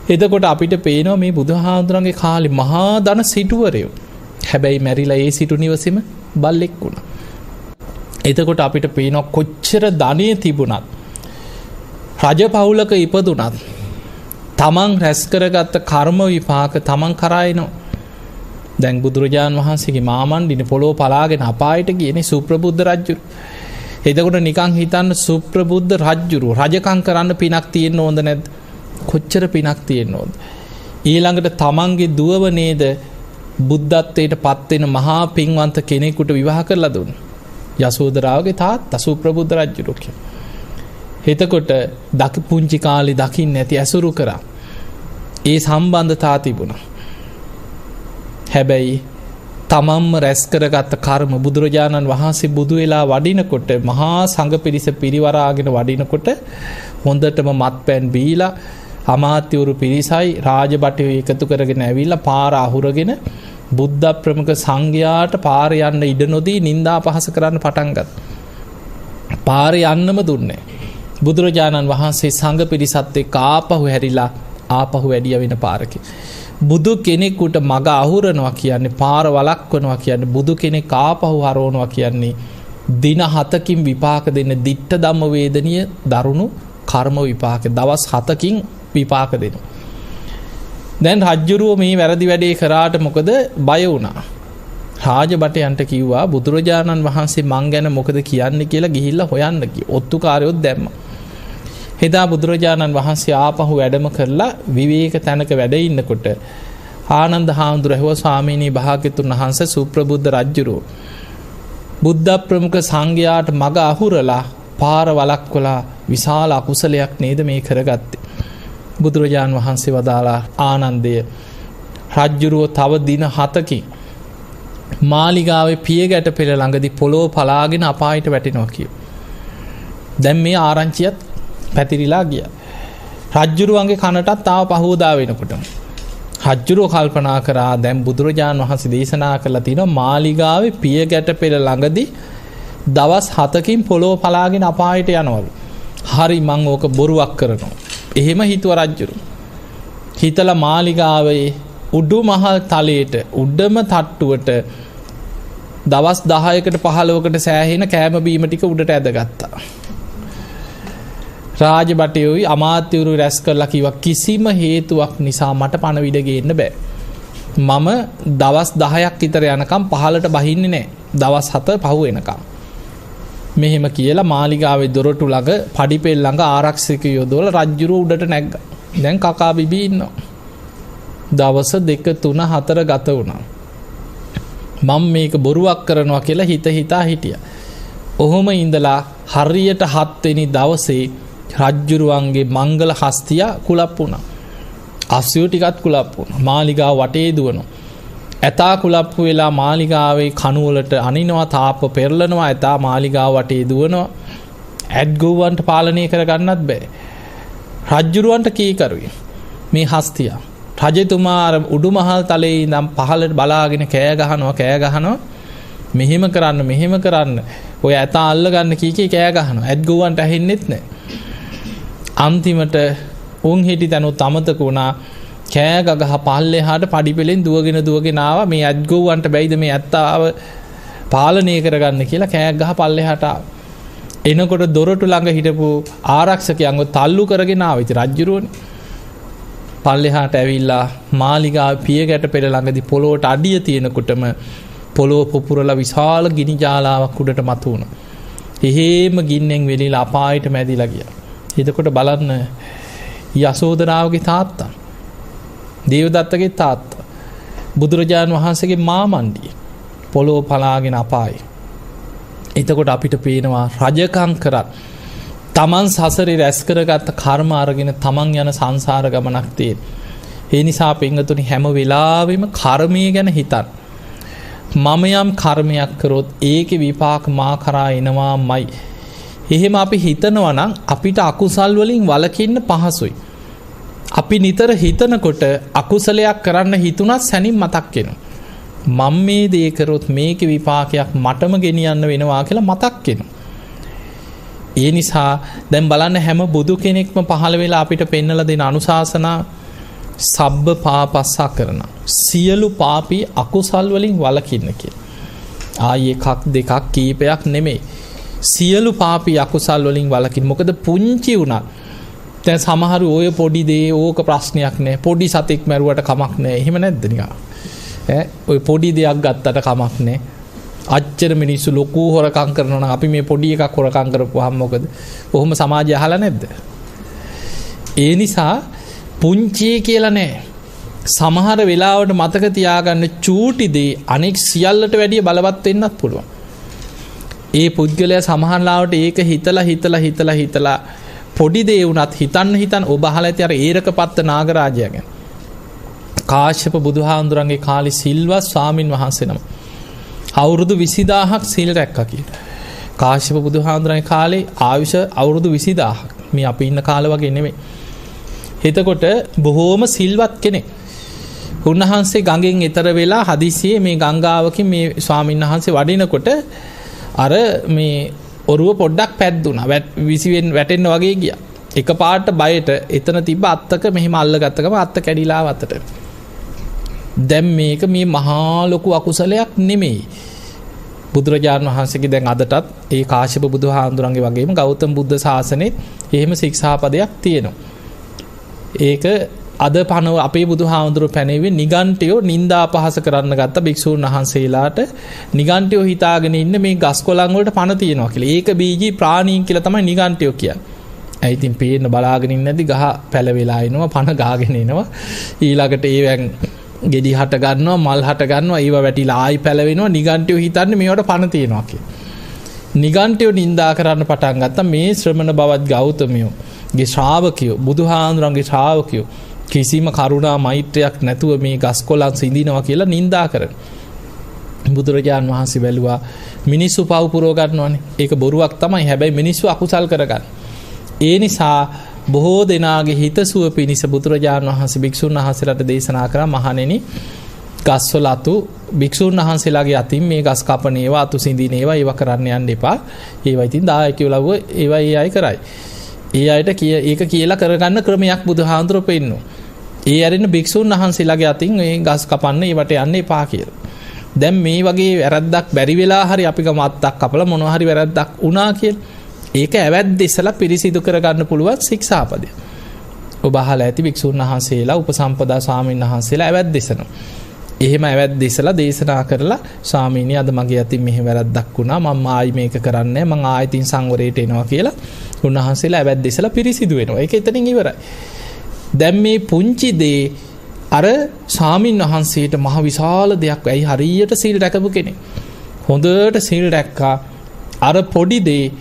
එතකොට අපිට පේනවා මේ බුදුහාමුදුරන්ගේ කාලේ මහා ධන සිටුවරයෝ. හැබැයි මැරිලා ඒ සිටු නිවසේම බල්ලෙක් වුණා. එතකොට අපිට පේනවා කොච්චර ධනෙ තිබුණත් රජ පවුලක ඉපදුණත් තමන් රැස් කරගත්ත කර්ම විපාක තමන් කරා එනවා. දැන් බුදුරජාන් වහන්සේගේ මාමණ්ඩිනේ පොළොව පලාගෙන අපායට ගියනේ සුප්‍රබුද්ධ රජුරු. එතකොට නිකන් හිතන්න සුප්‍රබුද්ධ රජුරු රජකම් කරන්න පිනක් තියෙන්න ඕනද නැද්ද? කොච්චර පිනක් තියෙන්න ඕනද? ඊළඟට තමන්ගේ දුවව නේද බුද්ධත්වයට පත් වෙන මහා පින්වන්ත කෙනෙකුට විවාහ කරලා දුන්නා. යසෝදරාවගේ තාත්තා සුප්‍රබුද්ධ රජුරු. එතකොට පුංචි කාලේ දකින්න නැති ඇසුරු කරා. ඒ සම්බන්ධතා තිබුණා. හැබැයි තමන්ම රැස් කරගත්ත කර්ම බුදුරජාණන් වහන්සේ බුදු වෙලා වඩිනකොට මහා සංඝ පිරිස පිරිවරාගෙන වඩිනකොට හොඳටම මත්පැන් බීලා අමාත්‍යවරු පිරිසයි රාජබටයෝ එකතු කරගෙන ඇවිල්ලා පාර අහුරගෙන බුද්ධ ප්‍රමුඛ සංඝයාට පාර යන්න ඉඩ නොදී නිନ୍ଦා පහස කරන්න පටන් ගත්තා. පාර යන්නම දුන්නේ. බුදුරජාණන් වහන්සේ සංඝ පිරිසත් එක්ක ආපහු හැරිලා ආපහු වැඩිය වෙන පාරකේ. බුදු කෙනෙකුට මග අහුරනවා කියන්නේ පාර වළක්වනවා කියන්නේ බුදු කෙනෙක් ආපහු හරවනවා කියන්නේ දින 7කින් විපාක දෙන්න ditta ධම්ම වේදනීය දරුණු කර්ම විපාක දවස් 7කින් විපාක දෙනවා. දැන් රජ්ජුරුව මේ වැරදි වැඩේ කරාට මොකද බය වුණා. රාජබටයන්ට කිව්වා බුදුරජාණන් වහන්සේ මං ගැන මොකද කියන්නේ කියලා ගිහිල්ලා හොයන්න කිව්වා. ඔත්තුකාරයොත් දැම්මා. එදා බුදුරජාණන් වහන්සේ ආපහු වැඩම කරලා විවේක තැනක වැඩ ඉන්නකොට ආනන්ද හාමුදුරුවෝ ස්වාමීනි භාග්‍යතුන් වහන්සේ සුප්‍රබුද්ධ රජ්ජුරුව බුද්ධ ප්‍රමුඛ සංඝයාට මග අහුරලා පාර වළක්වලා විශාල අකුසලයක් නේද මේ කරගත්තේ. බුදුරජාණන් වහන්සේ වදාලා ආනන්දය රජ්ජුරුව තව දින 7කින් මාලිගාවේ පියගැට පෙළ ළඟදී පොළොව පලාගෙන අපායට වැටෙනවා කිය. දැන් මේ ආරංචියත් පැතිරිලා ගියා. රජ්ජුරුවන්ගේ කනටත් තාම පහවදා වෙනකොටම රජ්ජුරුව කල්පනා කරා දැන් බුදුරජාණන් වහන්සේ දේශනා කරලා තිනවා මාලිගාවේ පියගැට පෙළ ළඟදී දවස් 7කින් පොළොව පලාගෙන අපායට යනවලු. හරි මං ඕක බොරුවක් කරනවා. එහෙම හිතුව රජ්ජුරුව. හිතලා මාලිගාවේ උඩු මහල් තලයට උඩම තට්ටුවට දවස් 10කට 15කට සෑහෙන කෑම බීම ටික උඩට ඇදගත්තා. රාජබටයෝයි අමාත්‍යවරු රැස් කරලා කිව්වා කිසිම හේතුවක් නිසා මට පණවිඩ ගේන්න බෑ. මම දවස් 10ක් විතර යනකම් පහලට බහින්නේ නැහැ. දවස් 7 පහු වෙනකම්. මෙහෙම කියලා මාලිගාවේ දොරටු ළඟ පඩිපෙල් ළඟ ආරක්ෂකයෝ යොදවලා රජ්ජුරුව උඩට නැග්ගා. දැන් කකා බිබී ඉන්නවා. දවස් 2 3 4 ගත වුණා. මම මේක බොරුවක් කරනවා කියලා හිතා හිටියා. ඔහොම ඉඳලා හරියට 7 වෙනි දවසේ රජ්ජුරුවන්ගේ මංගල හස්තිය කුලප් වුණා. අස්සයෝ ටිකත් කුලප් වුණා. මාලිගාව වටේ දුවනවා. ඇතා කුලප්පු වෙලා මාලිගාවේ කණුවලට අනිනවා තාප්ප පෙරලනවා. ඇතා මාලිගාව වටේ දුවනවා. ඇඩ්ගොව්වන්ට පාලනය කරගන්නත් බෑ. රජ්ජුරුවන්ට කීකරුයි මේ හස්තිය. රජතුමා උඩුමහල් තලයේ ඉඳන් පහළට බලාගෙන කෑ ගහනවා. මෙහෙම කරන්න. ඔය ඇතා අල්ල ගන්න කී කෑ ගහනවා. ඇඩ්ගොව්වන්ට ඇහෙන්නෙත් නෑ. අන්තිමට උන් හිටි තැනුත් අමතක වුණා. කෑ ගහ පල්ලෙහාට පඩිපෙලෙන් දුවගෙන ආවා. මේ ඇඩ්ගොව්වන්ට බැයිද මේ ඇත්තාව පාලනය කරගන්න කියලා කෑ ගහ පල්ලෙහාට ආවා. එනකොට දොරටු ළඟ හිටපු ආරක්ෂකයන්ව තල්ලු කරගෙන ආවා. ඉතින් රජ්ජුරුවනේ පල්ලෙහාට ඇවිල්ලා මාලිගාවේ පියගැට පෙළ ළඟදී පොළොවට අඩිය තියෙනකොටම පොළොව පුපුරලා විශාල ගිනි ජාලාවක් උඩට මතු වුණා. එහෙම ගින්නෙන් වෙලිලා අපායට මැදිලා ගියා. එතකොට බලන්න යසෝදරාවගේ තාත්තා දේවදත්තගේ තාත්තා බුදුරජාණන් වහන්සේගේ මාමණ්ඩිය පොළොව පලාගෙන අපායේ. එතකොට අපිට පේනවා රජකම් කරත් තමන් සසරේ රැස් කරගත්ත කර්ම අරගෙන තමන් යන සංසාර ගමනක් තියෙන. ඒ නිසා පින්වතුනි හැම වෙලාවෙම කර්මය ගැන හිතන්න. මම යම් කර්මයක් කරොත් ඒකේ විපාක මා කරා එනවාමයි. එහෙම අපි හිතනවා නම් අපිට අකුසල් වලින් වළකින්න පහසුයි. අපි නිතර හිතනකොට අකුසලයක් කරන්න හිතුණත් සැනින් මතක් වෙනවා. මම මේ දේ කරොත් මේකේ විපාකයක් මටම ගෙනියන්න වෙනවා කියලා මතක් වෙනවා. ඒ නිසා දැන් බලන්න හැම බුදු කෙනෙක්ම පහළ වෙලා අපිට පෙන්නලා දෙන අනුශාසනා සබ්බ පාපස්සා කරන සියලු පාපී අකුසල් වලින් වළකින්න කියලා. ආයේ එකක් දෙකක් කීපයක් නෙමෙයි. සියලු පාපී අකුසල් වලින් වළකින්න. මොකද පුංචි උනා දැන් සමහරු ඔය පොඩි දේ ඕක ප්‍රශ්නයක් නෑ. පොඩි සතෙක් මැරුවට කමක් නෑ. එහෙම නැද්ද නිකන්? ඔය පොඩි දෙයක් ගත්තට කමක් නෑ. අච්චර මිනිස්සු ලොකු හොරකම් කරනවා නම් අපි මේ පොඩි එකක් හොරකම් කරපුවාම මොකද? කොහොම සමාජය අහලා නැද්ද? ඒ නිසා පුංචි කියලා නෑ. සමහර වෙලාවට මතක තියාගන්න චූටි දේ අනෙක් සියල්ලට වැඩිය බලවත් වෙන්නත් පුළුවන්. ඒ පුද්ගලයා සමහර ලාවට ඒක හිතලා පොඩි දේ වුණත් හිතන්න ඔබ අහලා ඇති අර ඒරකපත්ත නාගරාජයා ගැන. කාශ්‍යප බුදුහාඳුරන්ගේ කාලේ සිල්වත් ස්වාමින් වහන්සේ නම. අවුරුදු 20000ක් සීල් රැක්කා කියලා. කාශ්‍යප බුදුහාඳුරන්ගේ කාලේ ආයුෂ අවුරුදු 20000ක්. මේ අපි ඉන්න කාලේ වගේ නෙමෙයි. එතකොට බොහෝම සිල්වත් කෙනෙක්. උන්වහන්සේ ගඟෙන් එතර වෙලා හදිසියේ මේ ගංගාවකින් මේ ස්වාමීන් වහන්සේ වඩිනකොට අර මේ ඔරුව පොඩ්ඩක් පැද්දුනා. විසිවෙන් වැටෙන්න වගේ ගියා. එකපාරට බයට එතන තිබ්බ අත්තක මෙහෙම අල්ලගත්තකම අත්ත කැඩිලා වතට. දැන් මේක මේ මහා ලොකු අකුසලයක් නෙමෙයි. බුදුරජාණන් වහන්සේගේ දැන් අදටත් ඒ කාශ්‍යප බුදුහාඳුරන්ගේ වගේම ගෞතම බුද්ධ ශාසනයේ එහෙම ශික්ෂාපදයක් තියෙනවා. ඒක අද පනව අපේ බුදුහාමුදුරුවෝ පැනෙන්නේ නිගණ්ඨයෝ නින්දා අපහාස කරන්න ගත්ත භික්ෂූන් වහන්සේලාට නිගණ්ඨයෝ හිතාගෙන ඉන්න මේ ගස් කොළන් වලට පණ තියනවා කියලා. ඒක බීජී ප්‍රාණීන් කියලා තමයි නිගණ්ඨයෝ කියන්නේ. ඇයි ඉතින් පේන්න බලාගෙන ඉන්නේ නැති ගහ පැලවිලා එනවා පණ ගාගෙන එනවා. ඊළඟට ඒවෙන් ගෙඩි හට ගන්නවා මල් හට ගන්නවා ඒව වැටිලා ආයි පැලවෙනවා. නිගණ්ඨයෝ හිතන්නේ මේවට පණ තියනවා කියලා. නිගණ්ඨයෝ නින්දා කරන්න පටන් ගත්තා මේ ශ්‍රමණ බවත් ගෞතමයෝ ගේ ශ්‍රාවකයෝ බුදුහාඳුරන්ගේ ශ්‍රාවකයෝ කිසිම කරුණා මෛත්‍රයක් නැතුව මේ ගස් කොළන් සිඳිනවා කියලා නින්දා කරන. බුදුරජාණන් වහන්සේ බැලුවා මිනිස්සු පව් පුරව ගන්නවනේ. ඒක බොරුවක් තමයි. හැබැයි මිනිස්සු අකුසල් කරගන්න. ඒ නිසා බොහෝ දෙනාගේ හිතසුව පිණිස බුදුරජාණන් වහන්සේ භික්ෂුන් වහන්සේලාට දේශනා කරා මහණෙනි ගස්වල අතු භික්ෂුන් වහන්සේලාගේ අතින් මේ ගස් කපන ඒවා අතු සිඳින ඒවා කරන්න යන්න එපා. ඒවා ඉතින් දායකයෝ ලව්ව ඒවා ඒ අය කරයි. ඒ අයට ඒක කියලා කරගන්න ක්‍රමයක් බුදුහාඳුරෝ පෙන්නනවා. ඒ ඇරෙන භික්ෂුන් වහන්සේලාගේ අතින් මේ ගස් කපන්න ඒවට යන්න එපා කියලා. දැන් මේ වගේ වැරද්දක් බැරි වෙලා හරි අපි ගම අත්තක් කපලා මොනවා හරි වැරද්දක් වුණා කියලා. ඒක ඇවැද්ද ඉස්සලා පිරිසිදු කරගන්න පුළුවන් ශික්ෂාපදය. ඔබ අහලා ඇති භික්ෂුන් වහන්සේලා උපසම්පදා ස්වාමීන් වහන්සේලා ඇවැද්ද ඉස්සනවා. එහෙම ඇවැද්ද ඉස්සලා දේශනා කරලා ස්වාමීනි අද මගේ අතින් මෙහෙම වැරද්දක් වුණා මම ආයි මේක කරන්නේ මම ආයෙත් සංවරයට එනවා කියලා උන්වහන්සේලා ඇවැද්ද ඉස්සලා පිරිසිදු වෙනවා. ඒක එතනින් ඉවරයි. දැන් මේ පුංචි දේ අර ස්වාමීන් වහන්සේට මහ විශාල දෙයක්. ඇයි හරියට සීල් රැකපු කෙනෙක්. හොඳට සීල් රැක්කා. අර පොඩි දේ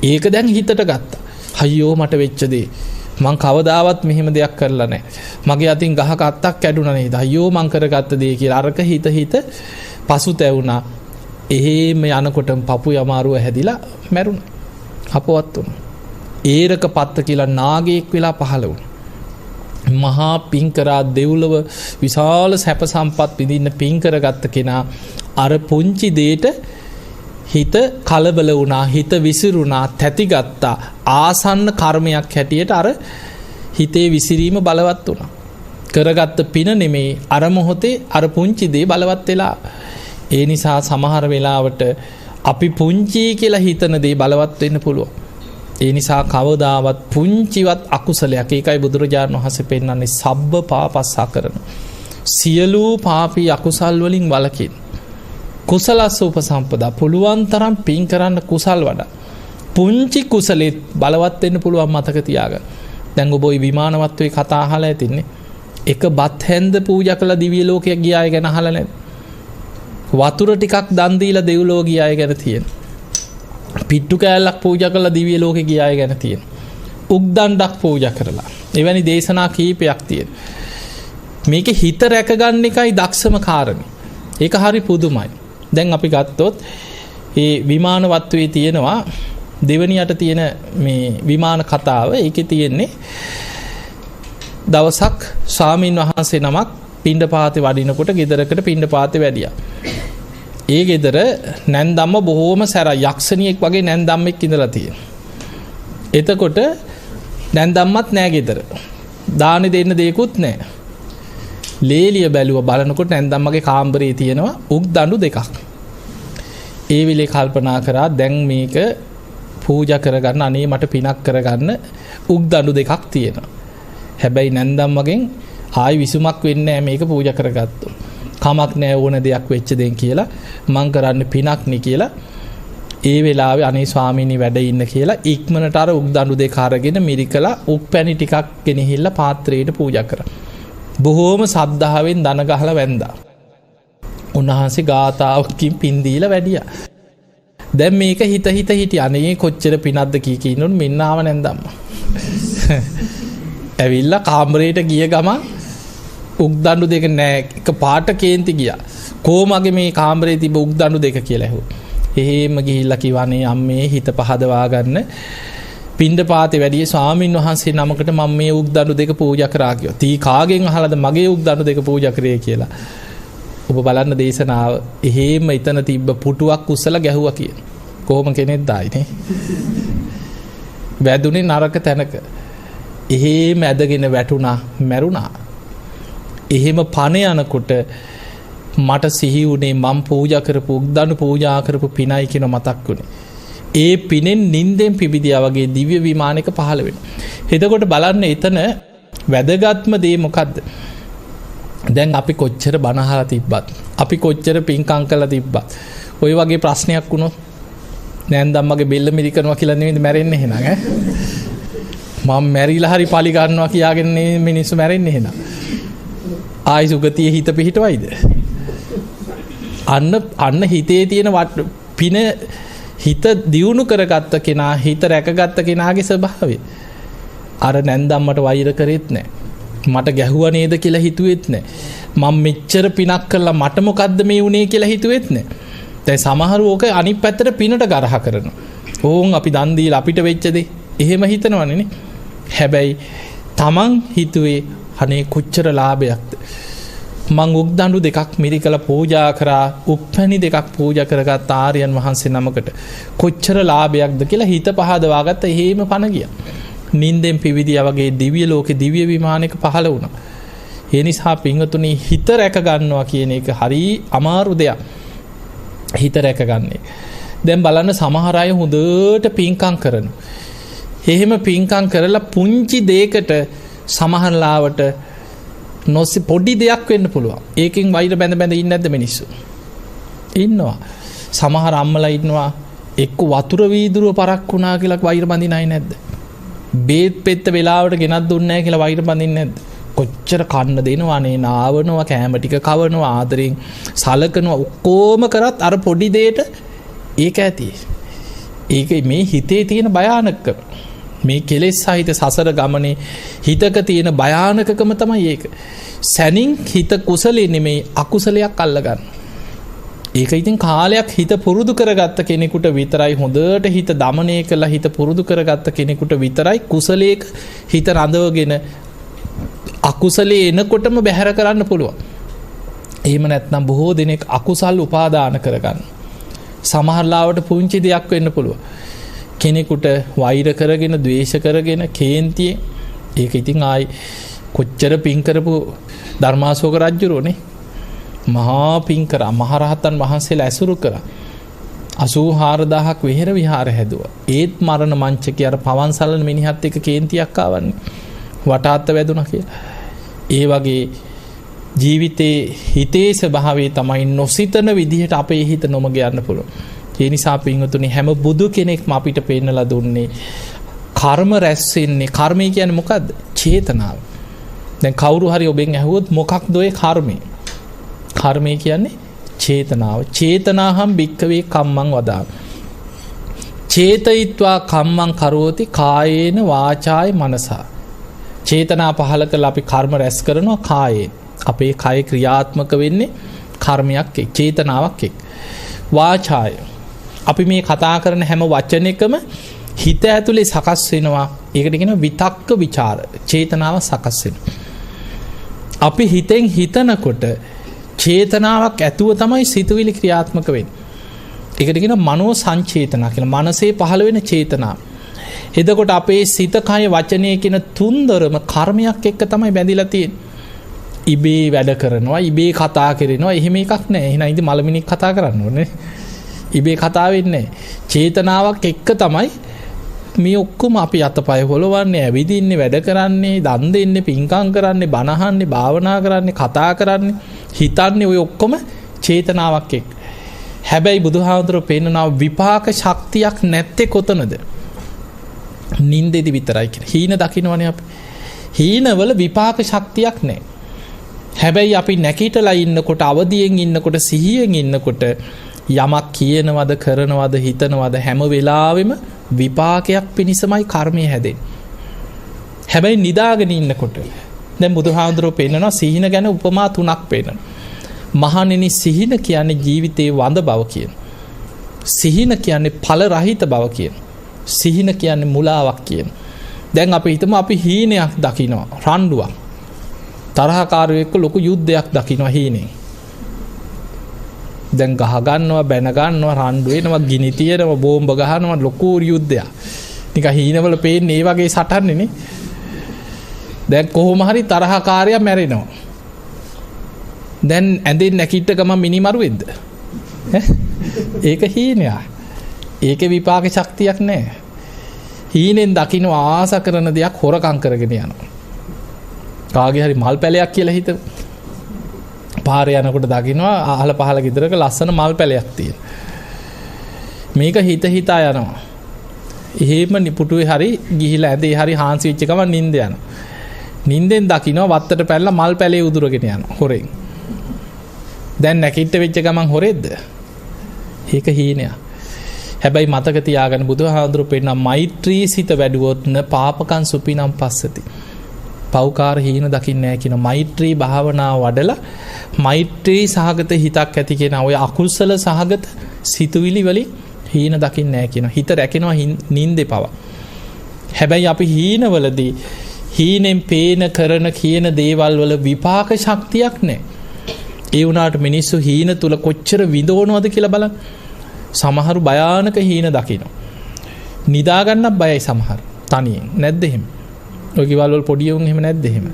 ඒක දැන් හිතට ගත්තා. අයියෝ මට වෙච්ච දේ. මං කවදාවත් මෙහෙම දෙයක් කරලා නැහැ. මගේ අතින් ගහක අත්තක් කැඩුණා නේද? අයියෝ මං කරගත්ත දේ කියලා අරක හිත පසුතැවුණා. එහෙම යනකොටම පපුවේ අමාරුව හැදිලා මැරුණා. අපවත් වුණා. ඒරක පත්ත කියලා නාගයෙක් වෙලා පහළ වුණා. මහා පින් කරා දෙව්ලොව විශාල සැප සම්පත් විඳින්න පින් කරගත්ත කෙනා අර පුංචි දෙයට හිත කලබල වුණා, හිත විසිරුණා, තැතිගත්තා. ආසන්න කර්මයක් හැටියට අර හිතේ විසිරීම බලවත් වුණා. කරගත්ත පින නෙමේ අර මොහොතේ අර පුංචි දේ බලවත් වෙලා. ඒ නිසා සමහර වෙලාවට අපි පුංචි කියලා හිතන දේ බලවත් වෙන්න පුළුවන්. ඒ නිසා කවදාවත් පුංචිවත් අකුසලයක් ඒකයි බුදුරජාණන් වහන්සේ පෙන්නන්නේ සබ්බ පාපස්සා කරන. සියලු පාපී අකුසල් වලින් වළකින. කුසලස්ස උපසම්පදා පුළුවන් තරම් පින් කරන්න කුසල් වඩා. පුංචි කුසලෙත් බලවත් වෙන්න පුළුවන් මතක තියාගන්න. දැන් ඔබ ওই විමානවත්වයේ කතා අහලා ඇතින්නේ. එක බත් හැන්ද පූජා කළ දිව්‍ය ලෝකයක් ගිය අය ගැන අහලා නැද්ද? වතුර ටිකක් දන් දීලා දෙව්ලොව ගිය අය ගැන තියෙන. පිට්ටු කෑල්ලක් පූජා කළා දිව්‍ය ලෝකෙ ගිය අය ගැන තියෙන. උක්දණ්ඩක් පූජා කරලා. එවැනි දේශනා කීපයක් තියෙන. මේකේ හිත රැකගන්න එකයි දක්ෂම කාරණේ. ඒක හරි පුදුමයි. දැන් අපි ගත්තොත් ඒ විමානවත්වයේ තියෙනවා දෙවනියට තියෙන මේ විමාන කතාව. ඒකේ තියෙන්නේ දවසක් ස්වාමීන් වහන්සේ නමක් පිණ්ඩපාතේ වඩිනකොට ගෙදරකට පිණ්ඩපාතේ වැඩියා. ඒ ගෙදර නැන්දම්ම බොහෝම සැර යක්ෂණියෙක් වගේ නැන්දම්මෙක් ඉඳලා තියෙනවා. එතකොට නැන්දම්මත් නෑ ගෙදර. දානි දෙන්න දෙයක්වත් නෑ. ලේලිය බැලුව බලනකොට නැන්දම්මගේ කාමරේ තියෙනවා උක්දඬු දෙකක්. ඒ වෙලේ කල්පනා කරා දැන් මේක පූජා කරගන්න අනේ මට පිනක් කරගන්න උක්දඬු දෙකක් තියෙනවා. හැබැයි නැන්දම්මගෙන් ආයි විසුමක් වෙන්නේ නැහැ මේක පූජා කරගත්තොත්. කමක් නැහැ ඕන දෙයක් වෙච්ච දෙන් කියලා මං කරන්නේ පිනක් නේ කියලා ඒ වෙලාවේ අනේ ස්වාමීනි වැඩ ඉන්න කියලා ඉක්මනට අර උක්දඬු දෙක අරගෙන මිරිකලා උක් පැණි ටිකක් ගෙනහිල්ලා පාත්‍රයට පූජා කරා. බොහෝම සද්ධාවෙන් දන ගහලා වැන්දා. උන්වහන්සේ ගාතාවකින් පින් දීලා වැඩියා. දැන් මේක හිත හිටිය අනේ කොච්චර පිනක්ද කී කියනොත් මෙන්න ආව නැන්දම්ම. ඇවිල්ලා කාමරේට ගිය ගමන් උක්දඬු දෙක නෑ එක පාට කේන්ති ගියා. කොහමගේ මේ කාමරේ තිබ්බ උක්දඬු දෙක කියලා ඇහුවා. එහෙම ගිහිල්ලා කිව්වනේ අම්මේ හිත පහදවා ගන්න. පින්ඩපාතේ වැඩියේ ස්වාමින් වහන්සේ නමකට මම මේ උක්දඬු දෙක පූජා කරා කිව්වා. තී කාගෙන් අහලාද මගේ උක්දඬු දෙක පූජා කරේ කියලා. ඔබ බලන්න දේශනාව එහෙම එතන තිබ්බ පුටුවක් උස්සලා ගැහුවා කියන. කොහොම කෙනෙක්ද ආයිනේ. වැදුනේ නරක තැනක. එහෙම ඇදගෙන වැටුණා, මැරුණා. එහෙම පණ යනකොට මට සිහි වුණේ මම පූජා කරපු උක්දඬු පූජා කරපු පිනයි කියන මතක් වුණේ. ඒ පිනෙන් නින්දෙන් පිබිදියා වගේ දිව්‍ය විමානයක පහළ වෙනවා. එතකොට බලන්න එතන වැදගත්ම දේ මොකද්ද? දැන් අපි කොච්චර බණ අහලා තිබ්බත්, අපි කොච්චර පින්කම් කළා තිබ්බත්, ওই වගේ ප්‍රශ්නයක් වුණොත් නෑන්දම්මගේ බෙල්ල මිරිකනවා කියලා නෙමෙයි මැරෙන්නේ එහෙනම් ඈ. මම මැරිලා හරි පලි ගන්නවා කියාගෙන මිනිස්සු මැරෙන්නේ එහෙනම්. ආයි සුගතිය හිත පිහිටවයිද? අන්න හිතේ තියෙන පින හිත දියුණු කරගත්ත කෙනා, හිත රැකගත්ත කෙනාගේ ස්වභාවය. අර නැන්දම්මට වෛර කරෙත් නැහැ. මට ගැහුවා නේද කියලා හිතුවෙත් නැහැ. මම මෙච්චර පිනක් කළා මට මොකද්ද මේ වුනේ කියලා හිතුවෙත් නැහැ. දැන් සමහරව ඕක අනිත් පැත්තට පිනට ගරහ කරනවා. ඕන් අපි දන් දීලා අපිට වෙච්ච දේ එහෙම හිතනවනේ නේ. හැබැයි තමන් හිතුවේ අනේ කොච්චර ලාභයක්ද. මං උක්දඬු දෙකක් මිරිකලා පූජා කරා, උප්පැණි දෙකක් පූජා කරගත් ආර්යයන් වහන්සේ නමකට කොච්චර ලාභයක්ද කියලා හිත පහදවා ගත්ත. එහෙම පණ ගියා. නින්දෙන් පිවිදියා වගේ දිව්‍ය ලෝකේ දිව්‍ය විමානයක පහළ වුණා. ඒ නිසා පින්වතුනි හිත රැක ගන්නවා කියන එක හරි අමාරු දෙයක්. හිත රැක ගන්නේ. දැන් බලන්න සමහර අය හොඳට පින්කම් කරනවා. එහෙම පින්කම් කරලා පුංචි දෙයකට සමහරලාවට නොසි පොඩි දෙයක් වෙන්න පුළුවන්. ඒකෙන් වෛර බැඳ ඉන්නේ නැද්ද මිනිස්සු? ඉන්නවා. සමහර අම්මලා ඉන්නවා එක්ක වතුර වීදුරුව පරක් වුණා කියලා වෛර බඳින අය නැද්ද? බේත් පෙත්ත වෙලාවට ගෙනත් දුන්නේ නැහැ කියලා වෛර බඳින්නේ නැද්ද? කොච්චර කන්න දෙනවා නේ, නාවනවා, කෑම ටික කවනවා, ආදරෙන් සලකනවා, ඔක්කොම කරත් අර පොඩි දෙයට ඒක ඇති. ඒක මේ හිතේ තියෙන භයානකකම. මේ කෙලෙස් සහිත සසර ගමනේ හිතක තියෙන භයානකකම තමයි ඒක. සැනින් හිත කුසලෙ නෙමෙයි අකුසලයක් අල්ලගන්න. ඒක ඉතින් කාලයක් හිත පුරුදු කරගත්ත කෙනෙකුට විතරයි, හොඳට හිත දමනය කළා හිත පුරුදු කරගත්ත කෙනෙකුට විතරයි කුසලයක හිත රඳවගෙන අකුසලේ එනකොටම බැහැර කරන්න පුළුවන්. එහෙම නැත්නම් බොහෝ දෙනෙක් අකුසල් උපාදාන කරගන්න. සමහරලාවට පුංචි දෙයක් වෙන්න පුළුවන්. කෙනෙකුට වෛර කරගෙන, ද්වේෂ කරගෙන, කේන්තියෙන් ඒක ඉතින් ආයි කොච්චර පින් කරපු ධර්මාශෝක රජුරෝනේ මහා පින් කරා, මහරහතන් වහන්සේලා ඇසුරු කරා. 84000ක් විහෙර විහාර හැදුවා. ඒත් මරණ මංචකේ අර පවන්සලන මිනිහත් එක්ක කේන්තියක් ආවන්නේ. වටාත්ත වැදුනා කියලා. ඒ වගේ ජීවිතේ හිතේ ස්වභාවය තමයි නොසිතන විදිහට අපේ හිත නොමග යන්න පුළුවන්. ඒ නිසා පින්වතුනි හැම බුදු කෙනෙක්ම අපිට පෙන්නලා දුන්නේ කර්ම රැස් වෙන්නේ. කර්මය කියන්නේ මොකද්ද? චේතනාව. දැන් කවුරු හරි ඔබෙන් ඇහුවොත් මොකක්ද ඔය කර්මය? කර්මය කියන්නේ චේතනාව. චේතනාහම් භික්ඛවේ කම්මං වදාමි. චේතයිත්වා කම්මං කරෝති කායේන වාචාය මනසා. චේතනා පහල කරලා අපි කර්ම රැස් කරනවා කායයෙන්. අපේ කය ක්‍රියාත්මක වෙන්නේ කර්මයක් එක්ක, චේතනාවක් එක්ක. වාචාය අපි මේ කතා කරන හැම වචනයකම හිත ඇතුලේ සකස් වෙනවා. ඒකට කියනවා විතක්ක ਵਿਚාර. චේතනාව සකස් වෙනවා. අපි හිතෙන් හිතනකොට චේතනාවක් ඇතුව තමයි සිතුවිලි ක්‍රියාත්මක වෙන්නේ. ඒකට කියනවා මනෝ සංචේතනා කියලා. මනසේ පහළ වෙන චේතනාව. එතකොට අපේ සිත, කය, වචනය කියන තුන්දරම කර්මයක් එක්ක තමයි බැඳිලා තියෙන්නේ. ඉබේ වැඩ කරනවා, ඉබේ කතා කරනවා. එහෙම එකක් නැහැ. එහෙනම් ඉතින් මලමිණික් කතා කරන්න ඕනේ. ඉබේ කතා වෙන්නේ නැහැ. චේතනාවක් එක්ක තමයි මේ ඔක්කොම අපි අතපය හොලවන්නේ, ඇවිදින්නේ, වැඩ කරන්නේ, දන් දෙන්නේ, පින්කම් කරන්නේ, බණ අහන්නේ, භාවනා කරන්නේ, කතා කරන්නේ, හිතන්නේ, ඔය ඔක්කොම චේතනාවක් එක්ක. හැබැයි බුදුහාමුදුරුවෝ පෙන්නනවා විපාක ශක්තියක් නැත්තේ කොතනද? නින්දෙදි විතරයි කියලා. හීන දකින්නවනේ අපි. හීනවල විපාක ශක්තියක් නැහැ. හැබැයි අපි නැකිටලා ඉන්නකොට, අවදියෙන් ඉන්නකොට, සිහියෙන් ඉන්නකොට යමක් කියනවද කරනවද හිතනවද හැම වෙලාවෙම විපාකයක් පිණිසමයි කර්මය හැදෙන්නේ. හැබැයි නිදාගෙන ඉන්නකොට දැන් බුදුහාමුදුරුවෝ පෙන්නනවා සිහින ගැන උපමා 3ක් පෙන්නනවා. මහණෙනි සිහින කියන්නේ ජීවිතේ වඳ බව කියන. සිහින කියන්නේ ඵල රහිත බව කියන. සිහින කියන්නේ මුලාවක් කියන. දැන් අපි හිතමු අපි හීනයක් දකිනවා රණ්ඩුවක්. තරහකාරයෙක් එක්ක ලොකු යුද්ධයක් දකිනවා හීනෙන්. දැන් ගහ ගන්නවා බැන ගන්නවා රණ්ඩු වෙනවා ගිනි තියනවා බෝම්බ ගහනවා ලොකු යුද්ධයක්. නිකන් හීනවල පේන්නේ මේ වගේ සටන්නේ නේ. දැන් කොහොම හරි තරහකාරයා මැරෙනවා. දැන් ඇඳෙන් නැකිට ගමන් මිනිමරුවෙද්ද? ඒක හීනයක්. ඒකේ විපාක ශක්තියක් නැහැ. හීනෙන් දකින්න ආස කරන දෙයක් හොරකම් කරගෙන යනවා. කාගේ හරි මල් පැලයක් කියලා හිතමු. පාරේ යනකොට දකින්නවා අහල පහල ගෙදරක ලස්සන මල් පැලයක් තියෙන. මේක හිත හිතා යනවා. එහෙම නිපුටුවේ හරි ගිහිලා ඇඳේ හරි හාන්සි වෙච්ච ගමන් නිින්ද යනවා. නිින්දෙන් දකින්නවා වත්තට පැනලා මල් පැලේ උදුරගෙන යනවා හොරෙන්. දැන් නැකිට වෙච්ච ගමන් හොරෙද්ද? ඒක හීනයක්. හැබැයි මතක තියාගන්න බුදුහාඳුරු පෙන්නන මෛත්‍රී සිත වැඩුවොත් න පාපකං සුපිනම් පස්සති. පෞකාර හීන දකින්නේ නැහැ කියන මෛත්‍රී භාවනාව වඩලා මෛත්‍රී සහගත හිතක් ඇති කියන ඔය අකුසල සහගත සිතුවිලි වලින් හීන දකින්නේ නැහැ කියන. හිත රැකෙනවා නින්දේ පව. හැබැයි අපි හීනවලදී හීනෙන් පේන කරන කියන දේවල් වල විපාක ශක්තියක් නැහැ. ඒ වුණාට මිනිස්සු හීන තුල කොච්චර විඳවනවද කියලා බලන්න. සමහරු භයානක හීන දකිනවා. නිදා ගන්න බයයි සමහර. තනියෙන් නැද්ද එහෙම? ඔය කිවල් වල පොඩි උන් එහෙම නැද්ද එහෙම?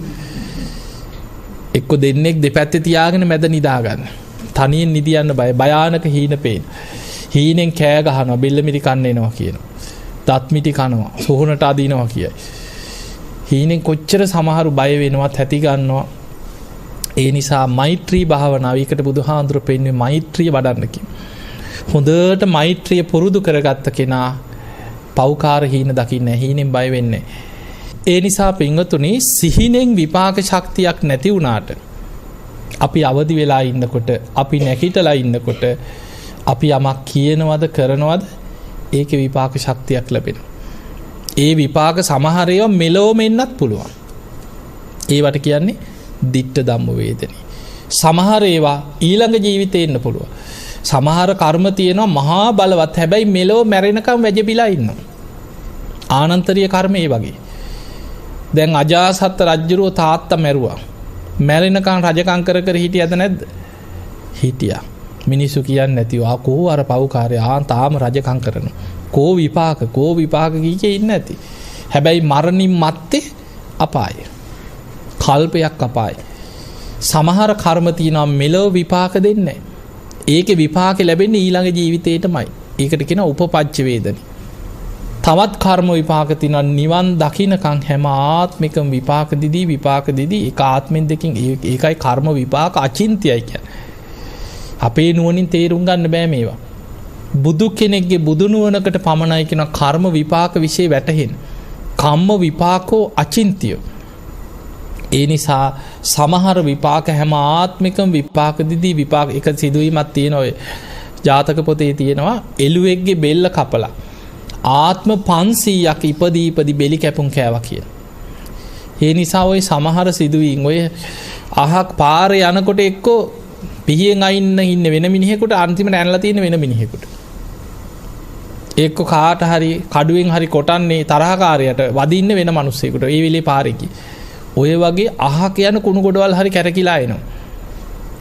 එක්ක දෙන්නෙක් දෙපැත්තේ තියාගෙන මැද නිදා ගන්න. තනියෙන් නිදියන්න බය. භයානක හීන පේන. හීනෙන් කෑ ගහනවා බෙල්ල මිරි කන්න එනවා කියනවා. දත් මිටි කනවා. සෝහනට අදිනවා කියයි. හීනෙන් කොච්චර සමහරු බය වෙනවත් ඇති ගන්නවා. ඒ නිසා මෛත්‍රී භාවනාව ඒකට බුදුහාඳුර පෙන්වන්නේ මෛත්‍රිය වඩන්න කියන. හොඳට මෛත්‍රිය පුරුදු කරගත්ත කෙනා පෞකාර හීන දකින්නේ හීනෙන් බය වෙන්නේ. ඒ නිසා පින්වතුනි සිහිනෙන් විපාක ශක්තියක් නැති වුණාට අපි අවදි වෙලා ඉන්නකොට අපි නැකිටලා ඉන්නකොට අපි යමක් කියනවද කරනවද ඒකේ විපාක ශක්තියක් ලැබෙනවා. ඒ විපාක සමහර ඒවා මෙලොවම එන්නත් පුළුවන්. ඒවට කියන්නේ දිට්ඨ ධම්ම වේදනී. සමහර ඒවා ඊළඟ ජීවිතේ එන්න පුළුවන්. සමහර කර්ම තියෙනවා මහා බලවත් හැබැයි මෙලොව මැරෙනකම් වැජබිලා ඉන්නවා. ආනන්තරීය කර්ම ඒ වගේ. දැන් අජාසත් රජුරෝ තාත්තා මැරුවා. මැරෙනකම් රජකම් කර කර හිටියද නැද්ද? හිටියා. මිනිස්සු කියන්නේ නැතිව කෝ අර පව්කාරයා තාම රජකම් කරනවා. කෝ විපාක කීකේ ඉන්නේ නැති. හැබැයි මරණින් මත්තේ අපාය. කල්පයක් අපාය. සමහර කර්ම තියෙනවා මෙලොව විපාක දෙන්නේ නැහැ. ඒකේ විපාක ලැබෙන්නේ ඊළඟ ජීවිතේටමයි. ඒකට කියනවා උපපච්ච වේදනී. තවත් කර්ම විපාක තියෙනවා නිවන් දකින්නකම් හැම ආත්මිකම විපාක දිදී ඒක ආත්මෙන් දෙකින් ඒකයි කර්ම විපාක අචින්ත්‍යයි කියන්නේ. අපේ නුවණින් තේරුම් ගන්න බෑ මේවා. බුදු කෙනෙක්ගේ බුදු නුවණකට පමණයි කියන කර්ම විපාක વિશે වැටහෙන. කම්ම විපාකෝ අචින්ත්‍යෝ. ඒ නිසා සමහර විපාක හැම ආත්මිකම විපාක දිදී විපාක එක සිදුවීමක් තියෙනවා. ජාතක පොතේ තියෙනවා එළුවෙක්ගේ බෙල්ල කපලා ආත්ම 500ක් ඉපදී බෙලි කැපුම් කෑවා කියලා. ඒ නිසා ওই සමහර සිදුවීම් ඔය අහක් පාරේ යනකොට එක්කෝ පිහියෙන් අයින්න ඉන්න වෙන මිනිහෙකුට අන්තිමට ඇනලා තියෙන වෙන මිනිහෙකුට. එක්ක කාට හරි කඩුවෙන් හරි කොටන්නේ තරහකාරයට වදින්න වෙන මිනිස්සෙකුට. ඒ වෙලේ පාරේ ගියේ. ඔය වගේ අහක යන කුණු ගොඩවල් හරි කැරකිලා එනවා.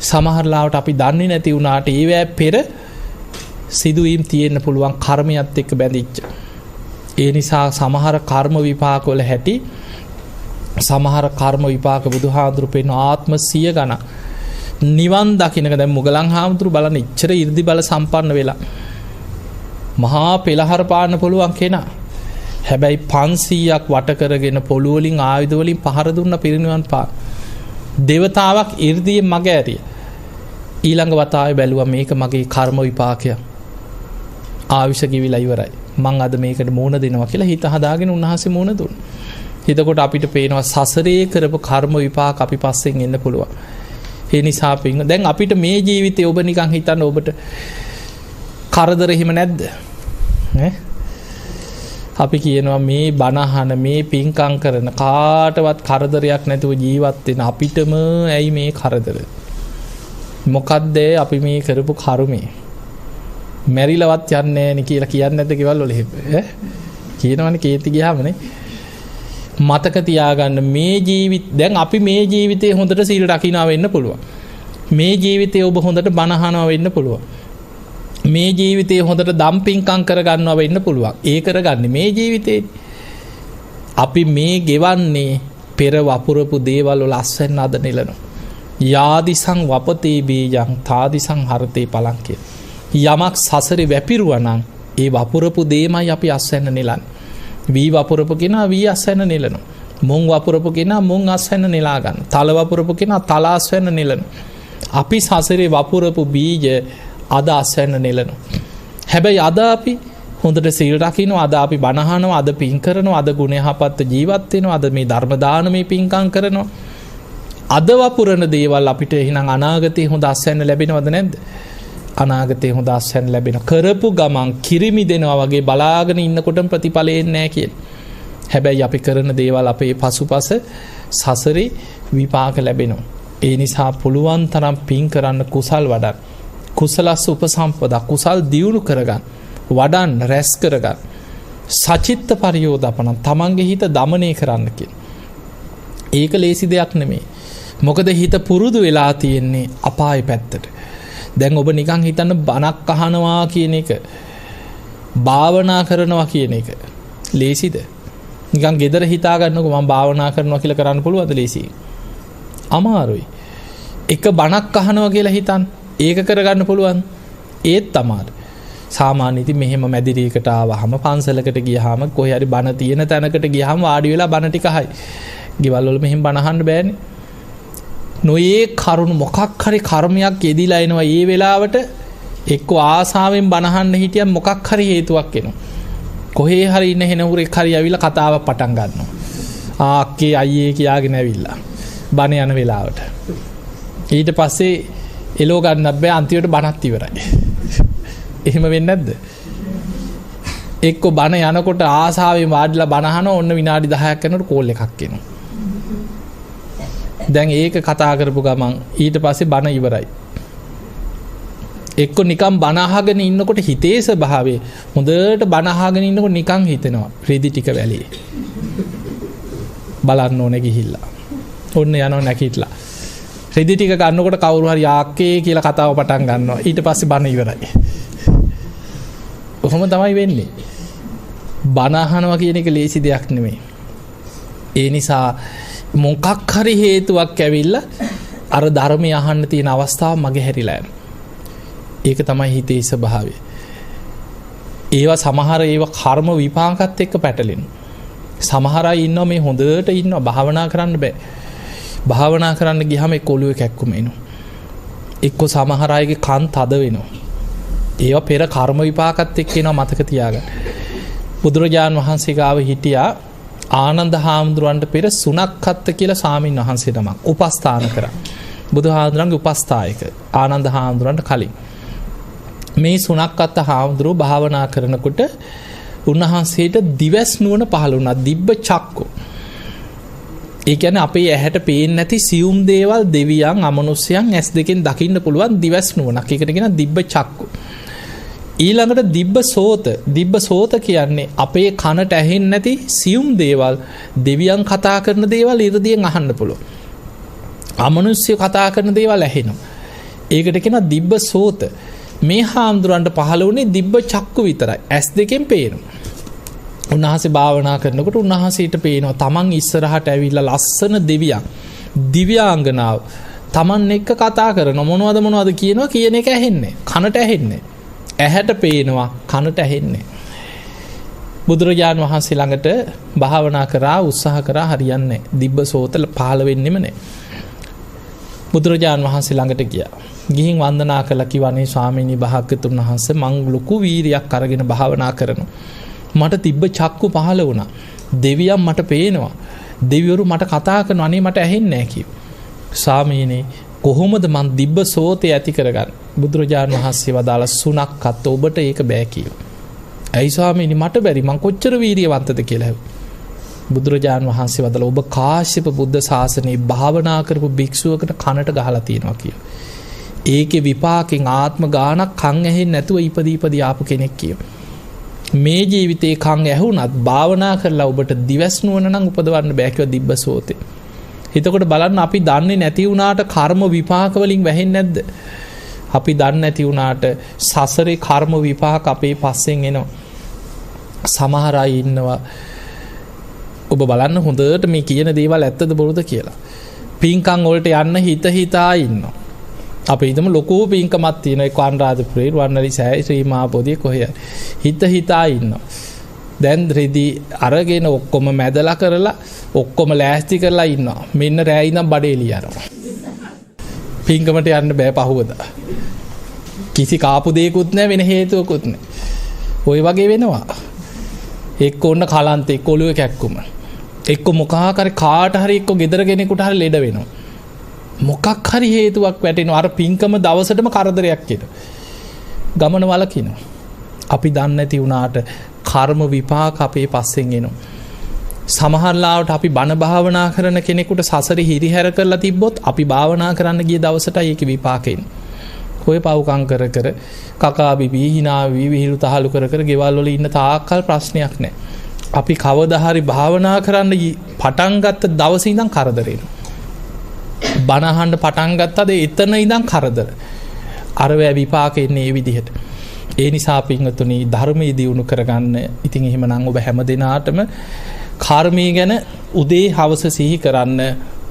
සමහර ලාවට අපි දන්නේ නැති වුණාට ඒවැ පෙර සිදුවීම් තියෙන්න පුළුවන් කර්මයත් එක්ක බැඳිච්ච. ඒ නිසා සමහර කර්ම විපාක වල හැටි සමහර කර්ම විපාක බුදුහාඳුරු පෙන්න ආත්ම 100 ගණන් නිවන් දකින්නක දැන් මුගලන් හාමුදුරු බලන්න ඉච්චර 이르දි බල සම්පන්න වෙලා මහා පෙළහර පාන්න පුළුවන් කෙනා. හැබැයි 500ක් වට කරගෙන පොළොව වලින් ආයුධ වලින් පහර දුන්න පිරිනිවන් පා. දේවතාවක් 이르දියේ මග ඇරිය. ඊළඟ වතාවේ බැලුවා මේක මගේ කර්ම විපාකයක්. ආවිෂ කිවිලා ඉවරයි. මං අද මේකට මූණ දෙනවා කියලා හිත හදාගෙන උන්වහන්සේ මූණ දුන්නා. එතකොට අපිට පේනවා සසරේ කරපු කර්ම විපාක අපි පස්සෙන් එන්න පුළුවන්. ඒ නිසා පින්න දැන් අපිට මේ ජීවිතේ ඔබ නිකන් හිතන්න ඔබට කරදර එහෙම නැද්ද? අපි කියනවා මේ බණහන මේ පින්කම් කරන කාටවත් කරදරයක් නැතුව ජීවත් වෙන අපිටම ඇයි මේ කරදර? මොකද්ද අපි මේ කරපු කර්මය? මැරිලවත් යන්නේ නැහැ නේ කියලා කියන්නේ නැද්ද ගෙවල් වල එහෙම? කියනවනේ කේන්ති ගියාමනේ. මතක තියාගන්න මේ දැන් අපි මේ ජීවිතේ හොඳට සීල රකින්නවා වෙන්න පුළුවන්. මේ ජීවිතේ ඔබ හොඳට බණ අහනවා වෙන්න පුළුවන්. මේ ජීවිතේ හොඳට දම් පින්කම් කරගන්නවා වෙන්න පුළුවන්. ඒ කරගන්නේ මේ ජීවිතේ. අපි මේ ගෙවන්නේ පෙර වපුරපු දේවල් වල අස්වැන්න අද නෙලනවා. යාදිසං වපතේ බීජං තාදිසං හරතේ පලං කිය. යමක් සසරේ වැපිරුවා නම් ඒ වපුරපු දේමයි අපි අස්වැන්න නෙලන්නේ. වී වපුරපු කෙනා වී අස්වැන්න නෙලනවා. මුං වපුරපු කෙනා මුං අස්වැන්න නෙලා ගන්න. තල වපුරපු කෙනා තල අස්වැන්න නෙලනවා. අපි සසරේ වපුරපු බීජ අද අස්වැන්න නෙලනවා. හැබැයි අද අපි හොඳට සීල් රකින්නවා, අද අපි බණ අහනවා, අද පින් කරනවා, අද ගුණ යහපත් ජීවත් වෙනවා, අද මේ ධර්ම දානමේ පින්කම් කරනවා. අද වපුරන දේවල් අපිට එහෙනම් අනාගතේ හොඳ අස්වැන්න ලැබෙනවද නැද්ද? අනාගතේ හොඳ අස්වැන්න ලැබෙන. කරපු ගමන් කිරිමි දෙනවා වගේ බලාගෙන ඉන්නකොටම ප්‍රතිඵල එන්නේ නැහැ කියලා. හැබැයි අපි කරන දේවල් අපේ පසුපස සසරේ විපාක ලැබෙනවා. ඒ නිසා පුළුවන් තරම් පින් කරන්න, කුසල් වඩන්න. කුසලස්ස උපසම්පදා, කුසල් දියුණු කරගන්න, වඩන්න, රැස් කරගන්න. සචිත්ත පරියෝදපණං, තමන්ගේ හිත දමනය කරන්න කියන. ඒක ලේසි දෙයක් නෙමෙයි. මොකද හිත පුරුදු වෙලා තියෙන්නේ අපාය පැත්තට. දැන් ඔබ නිකන් හිතන්න බණක් අහනවා කියන එක, භාවනා කරනවා කියන එක ලේසිද? නිකන් ගෙදර හිතා ගන්නකො මම භාවනා කරනවා කියලා කරන්න පුළුවන්ද? ලේසි? අමාරුයි. එක බණක් අහනවා කියලා හිතන්න, ඒක කරගන්න පුළුවන්? ඒත් අමාරුයි. සාමාන්‍ය ඉතින් මෙහෙම මැදිරියකට ආවහම, පන්සලකට ගියාම, කොහේ හරි බණ තියෙන තැනකට ගියාම වාඩි වෙලා බණ ටික අහයි. ගෙවල් වල මෙහෙම බණ අහන්න බෑනේ. නොයේ කරුණු මොකක් හරි කර්මයක් යෙදිලා එනවා. ඒ වෙලාවට එක්ක ආසාවෙන් බණ අහන්න හිටියම් මොකක් හරි හේතුවක් එනවා. කොහේ හරි ඉන්න හෙනහුරෙක් හරි ඇවිල්ලා කතාවක් පටන් ගන්නවා. අක්කේ අයියේ කියාගෙන ඇවිල්ලා බණ යන වෙලාවට. ඊට පස්සේ එලෝ ගන්නත් බෑ, අන්තිමට බණත් ඉවරයි. එහෙම වෙන්නේ නැද්ද? එක්ක බණ යනකොට ආසාවෙන් වාඩිලා බණ අහනවා, ඔන්න විනාඩි 10ක් යනකොට කෝල් එකක් එනවා. දැන් ඒක කතා කරපු ගමන් ඊට පස්සේ බණ ඉවරයි. එක්ක නිකන් බණ අහගෙන ඉන්නකොට හිතේ ස්වභාවය, හොඳට බණ අහගෙන ඉන්නකොට නිකන් හිතෙනවා රෙදි ටික වැලේ. බලන්න ඕනේ ගිහිල්ලා. ඔන්න යනවා නැකිట్లా. රෙදි ටික ගන්නකොට කවුරු හරි ආක්කේ කියලා කතාව පටන් ගන්නවා. ඊට පස්සේ බණ ඉවරයි. කොහොම තමයි වෙන්නේ. බණ අහනවා කියන එක ලේසි දෙයක් නෙමෙයි. ඒ නිසා මොකක් හරි හේතුවක් ඇවිල්ලා අර ධර්මය අහන්න තියෙන අවස්ථාව මගේ හැරිලා යනවා. ඒක තමයි හිතේ ස්වභාවය. ඒවා සමහර ඒවා කර්ම විපාකත් එක්ක පැටලෙනවා. සමහර අය ඉන්නවා මේ හොඳට ඉන්නවා, භාවනා කරන්න බෑ. භාවනා කරන්න ගියාම ඒ කොළුවේ කැක්කුම එනවා. එක්ක සමහර අයගේ කන් තද වෙනවා. ඒවා පෙර කර්ම විපාකත් එක්ක එනවා, මතක තියාගන්න. බුදුරජාණන් වහන්සේ ගාව හිටියා ආනන්ද හාමුදුරුවන්ට පෙර සුනක්කත්ත කියලා ස්වාමීන් වහන්සේ නමක් උපස්ථාන කරා. බුදුහාමුදුරන්ගේ උපස්ථායක ආනන්ද හාමුදුරුවන්ට කලින්. මේ සුනක්කත්ත හාමුදුරුවෝ භාවනා කරනකොට උන්වහන්සේට දිවස් නුවණ පහළ වුණා, දිබ්බ චක්කු. ඒ කියන්නේ අපේ ඇහැට පේන්නේ නැති සියුම් දේවල් දෙවියන් අමනුෂ්‍යයන් ඇස් දෙකෙන් දකින්න පුළුවන් දිවස් නුවණක්. ඒකට කියන දිබ්බ චක්කු. ඊළඟට දිබ්බ සෝත. දිබ්බ සෝත කියන්නේ අපේ කනට ඇහෙන්නේ නැති සියුම් දේවල්, දෙවියන් කතා කරන දේවල් ඉරදියෙන් අහන්න පුළුවන්. අමනුෂ්‍ය කතා කරන දේවල් ඇහෙනවා. ඒකට කියනවා දිබ්බ සෝත. මේ හාමුදුරන්ට පහළ වුණේ දිබ්බ චක්කු විතරයි. ඇස් දෙකෙන් පේනවා. උන්වහන්සේ භාවනා කරනකොට උන්වහන්සේට පේනවා තමන් ඉස්සරහට ඇවිල්ලා ලස්සන දෙවියන්, දිව්‍යාංගනාව තමන් එක්ක කතා කරන මොනවද කියනවා කියන එක ඇහෙන්නේ. කනට ඇහෙන්නේ. ඇහැට පේනවා, කනට ඇහෙන්නේ. බුදුරජාණන් වහන්සේ ළඟට භාවනා කරා, උත්සාහ කරා, හරියන්නේ නැහැ. දිබ්බ සෝත පහළ වෙන්නෙම නැහැ. බුදුරජාණන් වහන්සේ ළඟට ගියා. ගිහින් වන්දනා කළා, කිව්වනේ ස්වාමීනි භාග්‍යතුන් වහන්සේ මං ලොකු වීරියක් අරගෙන භාවනා කරනවා. මට තිබ්බ චක්කු පහළ වුණා. දෙවියන් මට පේනවා. දෙවිවරු මට කතා කරනවා. අනේ මට ඇහෙන්නේ නැහැ කිව්වා. ස්වාමීනි කොහොමද මං දිබ්බ සෝතේ ඇති කරගන්න? බුදුරජාණන් වහන්සේ වදාළ සුනක්කත් ඔබට ඒක බෑ කියෝ. ඇයි ස්වාමීනි මට බැරි මං කොච්චර වීරියවන්තද කියලා ඇහුවා. බුදුරජාණන් වහන්සේ වදාළ ඔබ කාශ්‍යප බුද්ධ ශාසනයේ භාවනා කරපු භික්ෂුවකට කනට ගහලා තියෙනවා කියලා. ඒකේ විපාකෙන් ආත්ම ගානක් කන් ඇහෙන්නේ නැතුව ඉපදී ආපු කෙනෙක් කියෝ. මේ ජීවිතේ කන් ඇහුණත් භාවනා කරලා ඔබට දිවස් නුවණ නම් උපදවන්න බෑ කියලා දිබ්බ සෝතේ. එතකොට බලන්න අපි දන්නේ නැති වුණාට කර්ම විපාක වලින් වැහෙන්නේ නැද්ද? අපි දන්නේ නැති වුණාට සසරේ කර්ම විපාක අපේ පස්සෙන් එනවා. සමහර අය ඉන්නවා ඔබ බලන්න හොඳට මේ කියන දේවල් ඇත්තද බොරුද කියලා. පින්කම් වලට යන්න හිතා ඉන්නවා. අපි හිතමු ලොකු පින්කමක් තියෙනවා ඒ අනුරාධපුරේ වන්නලි සෑය ශ්‍රී මහා බෝධිය කොහේ හිතා ඉන්නවා. දැන් රෙදි අරගෙන ඔක්කොම මැදලා කරලා ඔක්කොම ලෑස්ති කරලා ඉන්නවා. මෙන්න රෑ ඉඳන් බඩේ ලියනවා. පින්කමට යන්න බෑ පහුවදා. කිසි කාපු දෙයක්වත් නැහැ වෙන හේතුවකුත් නැහැ. ওই වගේ වෙනවා. එක්ක ඔන්න කලන්ත එක්ක ඔළුවේ කැක්කුම. එක්ක මොකක් හරි කාට හරි එක්ක ගෙදර කෙනෙකුට හරි ලෙඩ වෙනවා. මොකක් හරි හේතුවක් වැටෙනවා. අර පින්කම දවසටම කරදරයක් එනවා. ගමන වලකිනවා. අපි දන්නේ නැති වුණාට කර්ම විපාක අපේ පස්සෙන් එනවා. සමහරලාවට අපි බණ භාවනා කරන කෙනෙකුට සසරේ හිරිහැර කරලා තිබ්බොත් අපි භාවනා කරන්න ගිය දවසටයි ඒකේ විපාක එන්නේ. ඔය පව්කම් කර කකා බිබී hina විහිළු තහළු කර ගෙවල් වල ඉන්න තාක්කල් ප්‍රශ්නයක් නැහැ. අපි කවදා හරි භාවනා කරන්න පටන් ගත්ත දවසේ ඉඳන් කරදර එනවා. බණ අහන්න පටන් ගත්තද එතන ඉඳන් කරදර. අර වේ විපාක එන්නේ මේ විදිහට. ඒ නිසා පින්වතුනි ධර්මයේ දියුණු කරගන්න. ඉතින් එහෙමනම් ඔබ හැම දිනාටම කර්මය ගැන උදේ හවස සිහි කරන්න.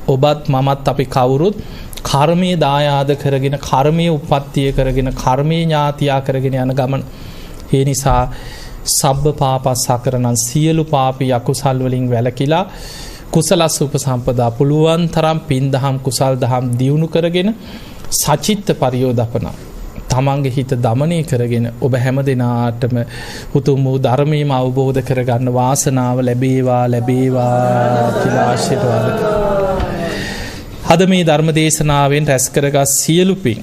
ඔබත් මමත් අපි කවුරුත් කර්මයේ දායාද කරගෙන කර්මයේ උප්පත්තිය කරගෙන කර්මයේ ඥාතියා කරගෙන යන ගමන. ඒ නිසා සබ්බ පාපස්සකරණං සියලු පාපී අකුසල් වලින් වැළකීලා කුසලස් උපසම්පදා පුළුවන් තරම් පින් දහම් කුසල් දහම් දියුණු කරගෙන සචිත්ත පරියෝදපන තමන්ගේ හිත දමනය කරගෙන ඔබ හැම දිනාටම උතුම් වූ ධර්මයම අවබෝධ කරගන්න වාසනාව ලැබේවා කියලා ආශිර්වාද කරනවා. අද මේ ධර්ම දේශනාවෙන් රැස් කරගත් සියලු පින්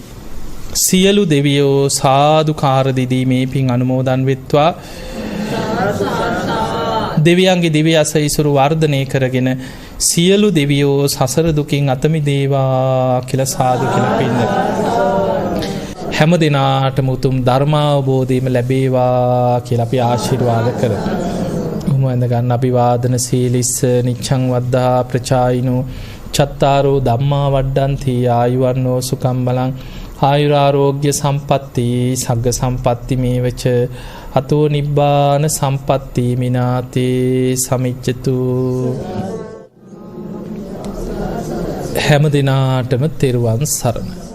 සියලු දෙවියෝ සාදුකාර දෙදී මේ පින් අනුමෝදන් වෙත්වා. දෙවියන්ගේ දිව්‍ය අසීසුරු වර්ධනය කරගෙන සියලු දෙවියෝ සසර දුකින් අත මිදේවා කියලා සාදු කියලා පින්න. හැම දිනාටම උතුම් ධර්මාවබෝධයම ලැබේවා කියලා අපි ආශිර්වාද කරමු. උමෙන්ද ගන්න අභිවාදන සීලිස්ස නිච්ඡං වද්දා ප්‍රචායිනෝ චත්තාරෝ ධම්මා වඩ්ඩන්ති ආයුවන්නෝ සුඛං බලං ආයුරාෝග්‍ය සම්පatti සග්ග සම්පatti මේවච අතෝ නිබ්බාන සම්පatti මිනාතේ සමිච්ඡතු. හැම දිනාටම තෙරුවන් සරණයි.